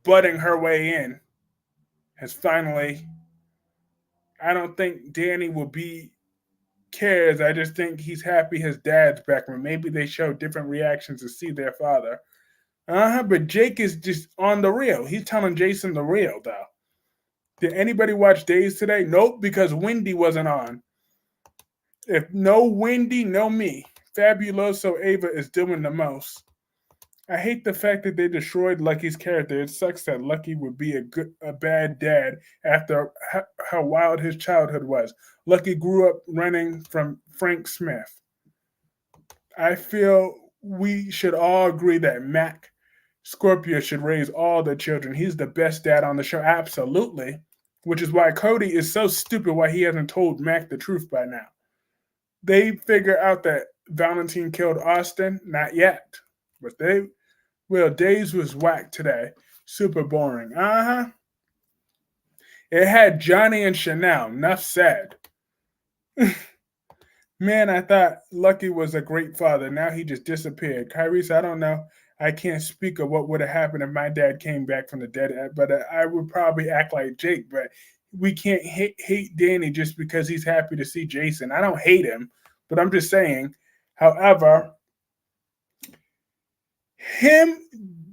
butting her way in. Has finally. I don't think Danny will be cares. I just think he's happy his dad's back. Or maybe they show different reactions to see their father. But Jake is just on the real. He's telling Jason the real though. Did anybody watch Days today? Nope, because Wendy wasn't on. If no Wendy, no me. Fabuloso Ava is doing the most. I hate the fact that they destroyed Lucky's character. It sucks that Lucky would be a bad dad after how wild his childhood was. Lucky grew up running from Frank Smith. I feel we should all agree that Mac Scorpio should raise all the children. He's the best dad on the show, absolutely. Which is why Cody is so stupid why he hasn't told Mac the truth by now. They figure out that Valentine killed Austin? Not yet. But they will. Days was whack today. Super boring. It had Johnny and Chanel. Enough said. Man, I thought Lucky was a great father. Now he just disappeared. Kyrie's, I don't know. I can't speak of what would have happened if my dad came back from the dead, but I would probably act like Jake. But we can't hate Danny just because he's happy to see Jason. I don't hate him, but I'm just saying. However, him,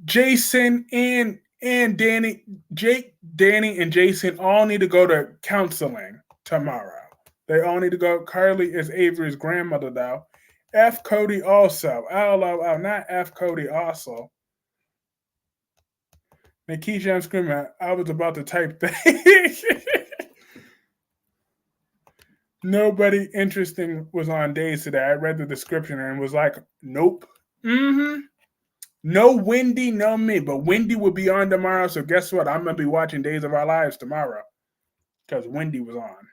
Jason, and Danny, Jake, Danny, and Jason all need to go to counseling tomorrow. They all need to go. Carly is Avery's grandmother, though. F. Cody also. Oh, not F. Cody also. Nikisha, I'm screaming. I was about to type that. Nobody interesting was on Days today. I read the description and was like, nope. Mm-hmm. No Wendy, no me. But Wendy will be on tomorrow, so guess what? I'm going to be watching Days of Our Lives tomorrow because Wendy was on.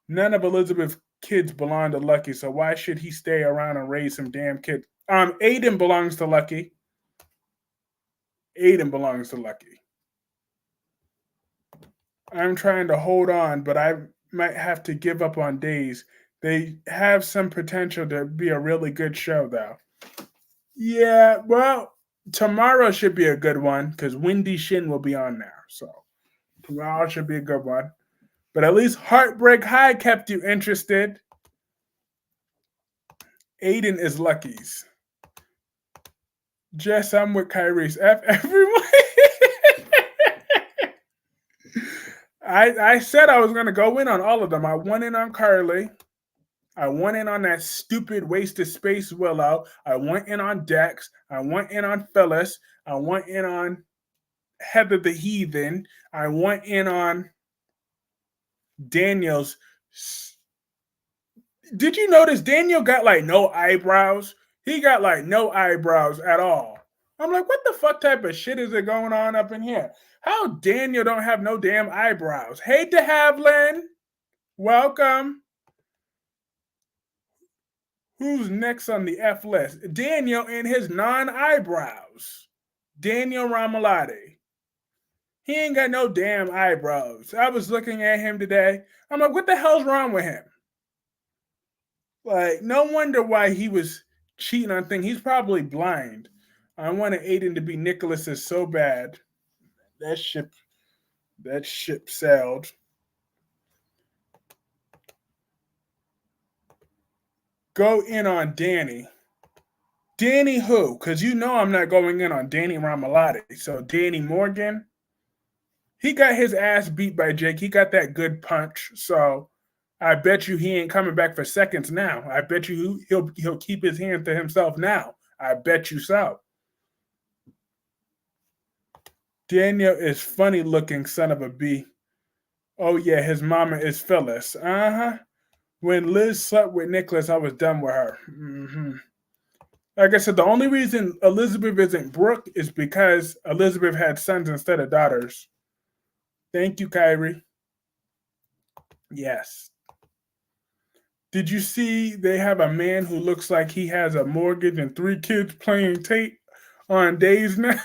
None of Elizabeth's kids belong to Lucky, so why should he stay around and raise some damn kids? Aiden belongs to Lucky. Aiden belongs to Lucky. I'm trying to hold on, but I might have to give up on Days. They have some potential to be a really good show, though. Yeah, well, tomorrow should be a good one because Windy Shin will be on there. So tomorrow should be a good one. But at least Heartbreak High kept you interested. Aiden is Lucky's. Jess, I'm with Kyrie's. F everyone. I said I was going to go in on all of them. I went in on Carly. I went in on that stupid wasted space Willow. I went in on Dex. I went in on Phyllis. I went in on Heather the Heathen. I went in on Daniel's. Did you notice Daniel got like no eyebrows? He got like no eyebrows at all. I'm like, what the fuck type of shit is it going on up in here? How Daniel don't have no damn eyebrows? Hey, De Havilland, welcome. Who's next on the F list? Daniel and his non-eyebrows. Daniel Ramalotti. He ain't got no damn eyebrows. I was looking at him today. I'm like, what the hell's wrong with him? Like, no wonder why he was cheating on things. He's probably blind. I wanted Aiden to be Nicholas's so bad. That ship sailed. Go in on Danny. Danny who? Because you know I'm not going in on Danny Ramalotti. So Danny Morgan, he got his ass beat by Jake. He got that good punch. So I bet you he ain't coming back for seconds now. I bet you he'll keep his hand to himself now. I bet you so. Daniel is funny looking son of a B. Oh yeah, his mama is Phyllis. Uh-huh. When Liz slept with Nicholas, I was done with her. Mm-hmm. Like I said, the only reason Elizabeth isn't Brooke is because Elizabeth had sons instead of daughters. Thank you, Kyrie. Yes. Did you see they have a man who looks like he has a mortgage and 3 kids playing Tate on Days Night?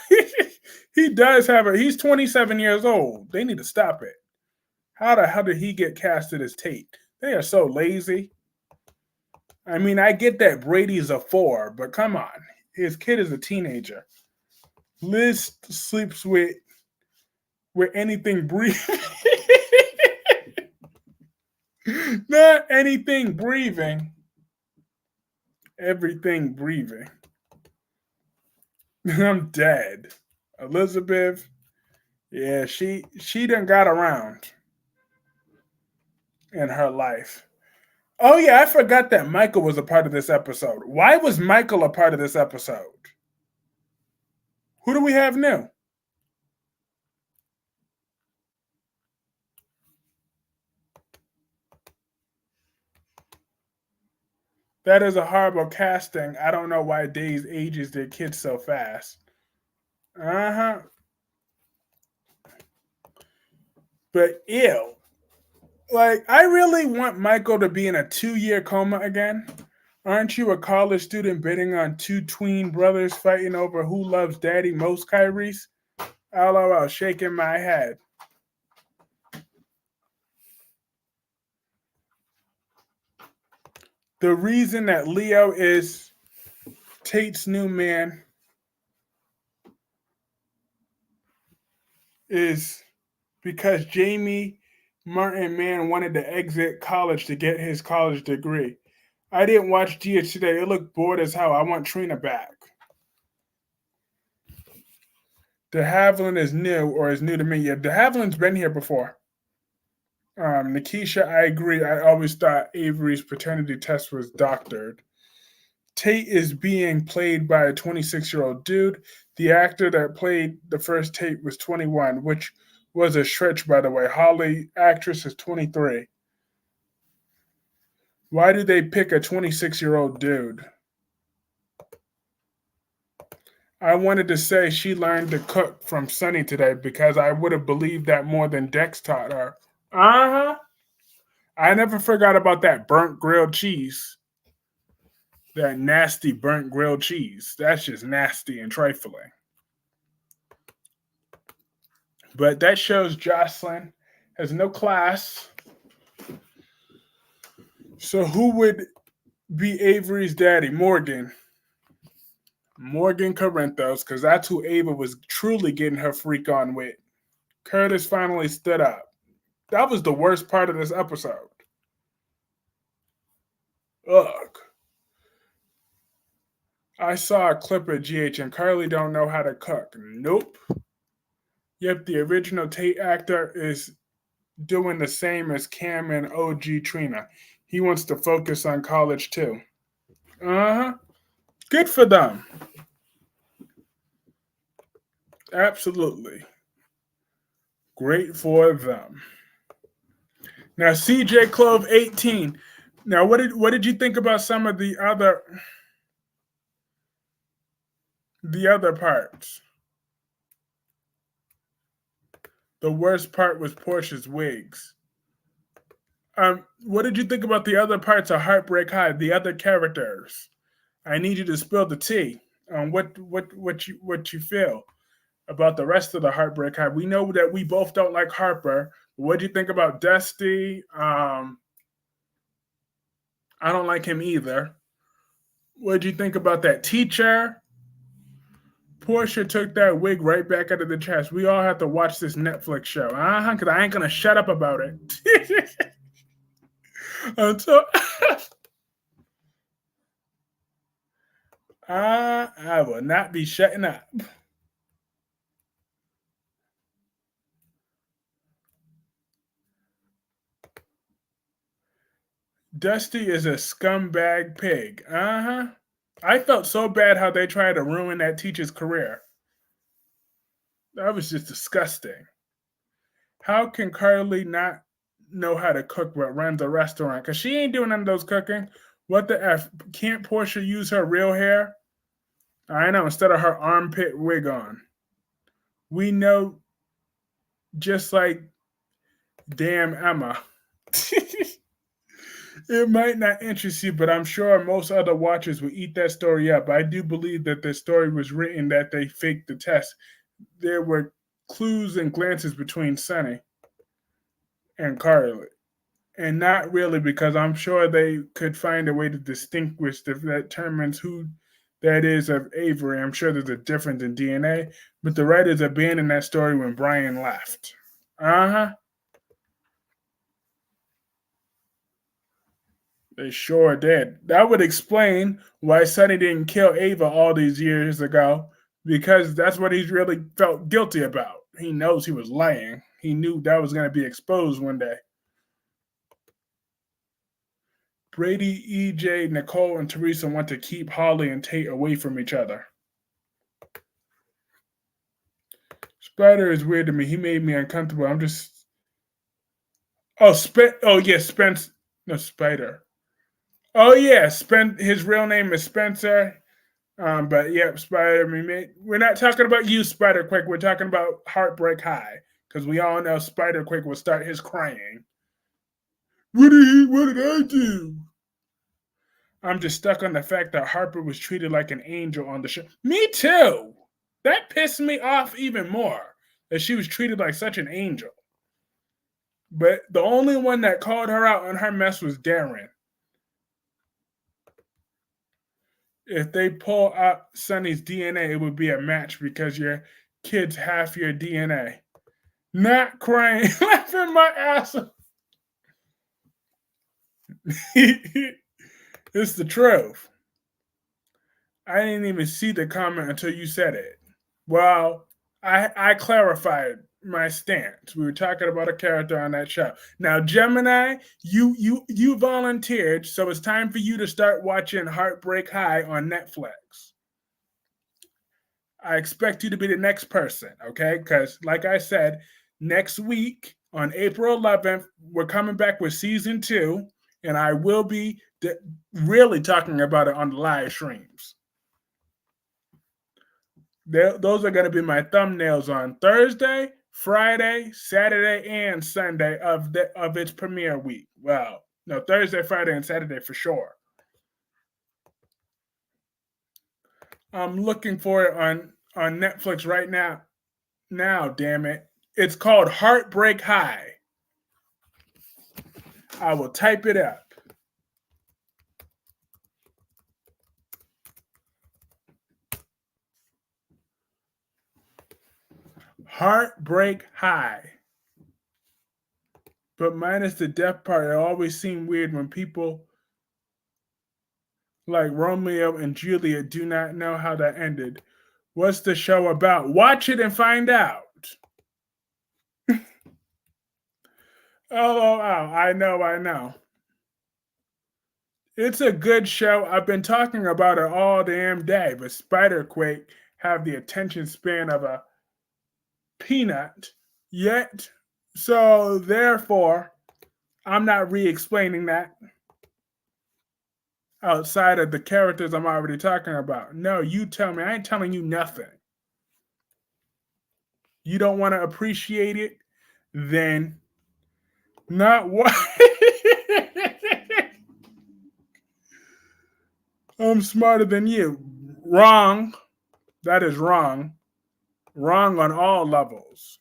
He does have he's 27 years old. They need to stop it. How the hell did he get casted as Tate? They are so lazy. I mean, I get that Brady's a 4, but come on. His kid is a teenager. Liz sleeps with anything breathing. Not anything breathing. Everything breathing. I'm dead. Elizabeth, yeah, she done got around in her life. Oh yeah, I forgot that Michael was a part of this episode. Why was Michael a part of this episode? Who do we have new? That is a horrible casting. I don't know why Days ages their kids so fast. Uh-huh. But ew. Like, I really want Michael to be in a 2-year coma again. Aren't you a college student betting on 2 tween brothers fighting over who loves daddy most, Kyrie's? LOL, shaking my head. The reason that Leo is Tate's new man is because Jamie Martin Mann wanted to exit college to get his college degree. I didn't watch Gia today. It looked bored as hell. I want Trina back. De Havilland is new or is new to me. Yeah, De Havilland's been here before. Nikisha, I agree. I always thought Avery's paternity test was doctored. Tate is being played by a 26-year-old dude. The actor that played the first Tate was 21, which was a stretch, by the way. Holly, actress, is 23. Why did they pick a 26-year-old dude? I wanted to say she learned to cook from Sunny today because I would have believed that more than Dex taught her. Uh-huh. I never forgot about that burnt grilled cheese. That nasty burnt grilled cheese. That's just nasty and trifling. But that shows Jocelyn has no class. So who would be Avery's daddy? Morgan. Morgan Corinthos, because that's who Ava was truly getting her freak on with. Curtis finally stood up. That was the worst part of this episode. Ugh. I saw a clip of GH and Carly don't know how to cook. Nope. Yep, the original Tate actor is doing the same as Cam and OG Trina. He wants to focus on college too. Uh huh. Good for them. Absolutely. Great for them. Now CJ Clove 18. Now what did you think about some of the other parts? The worst part was Portia's wigs. What did you think about the other parts of Heartbreak High? The other characters. I need you to spill the tea on what you feel about the rest of the Heartbreak High. We know that we both don't like Harper. What do you think about Dusty? I don't like him either. What did you think about that teacher? Portia took that wig right back out of the trash. We all have to watch this Netflix show. Because I ain't going to shut up about it. Until I will not be shutting up. Dusty is a scumbag pig. I felt so bad how they tried to ruin that teacher's career. That was just disgusting. How can Carly not know how to cook but runs a restaurant? Because she ain't doing none of those cooking. What the F? Can't Portia use her real hair? I know, instead of her armpit wig on. We know, just like damn Emma. It might not interest you, but I'm sure most other watchers will eat that story up. I do believe that the story was written that they faked the test. There were clues and glances between Sonny and Carly. And not really, because I'm sure they could find a way to distinguish that determines who that is of Avery. I'm sure there's a difference in DNA, but the writers abandoned that story when Brian left. Uh huh. They sure did. That would explain why Sonny didn't kill Ava all these years ago, because that's what he's really felt guilty about. He knows he was lying. He knew that was going to be exposed one day. Brady, EJ, Nicole, and Teresa want to keep Holly and Tate away from each other. Spider is weird to me. He made me uncomfortable. I'm just. Oh yeah, Spence. No, Spider. Oh yeah, His real name is Spencer. But yeah, Spider. We're not talking about you, Spider Quick. We're talking about Heartbreak High, because we all know Spider Quick will start his crying. What did I do? I'm just stuck on the fact that Harper was treated like an angel on the show. Me too. That pissed me off even more, that she was treated like such an angel. But the only one that called her out on her mess was Darren. If they pull out Sonny's DNA, it would be a match because your kid's half your DNA. Not crying, laughing my ass off. It's the truth. I didn't even see the comment until you said it. Well, I clarified my stance. We were talking about a character on that show. Now, Gemini, you volunteered, so it's time for you to start watching Heartbreak High on Netflix. I expect you to be the next person, okay? Because, like I said, next week on April 11th, we're coming back with season 2, and I will be really talking about it on the live streams. Those are going to be my thumbnails on Thursday, Friday, Saturday, and Sunday of its premiere week. Well, no, Thursday, Friday, and Saturday for sure. I'm looking for it on Netflix right now. Now, damn it. It's called Heartbreak High. I will type it up. Heartbreak High. But minus the death part, it always seemed weird when people like Romeo and Juliet do not know how that ended. What's the show about? Watch it and find out. Oh, I know, I know. It's a good show. I've been talking about it all damn day, but Spiderquake have the attention span of a peanut. Yet, so therefore, I'm not re-explaining that outside of the characters I'm already talking about. No, you tell me. I ain't telling you nothing. You don't want to appreciate it, then not what. I'm smarter than you. Wrong. That is wrong. Wrong on all levels.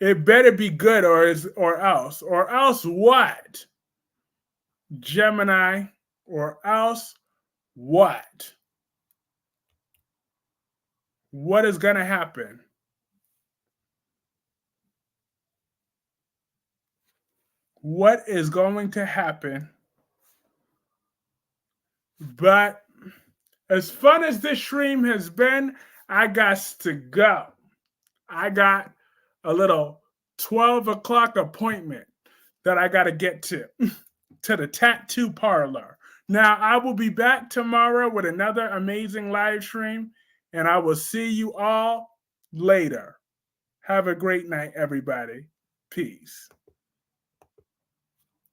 It better be good or else. Or else what? Gemini, or else what? What is going to happen? What is going to happen? But as fun as this stream has been, I got to go. I got a little 12 o'clock appointment that I got to get to the tattoo parlor. Now, I will be back tomorrow with another amazing live stream, and I will see you all later. Have a great night, everybody. Peace.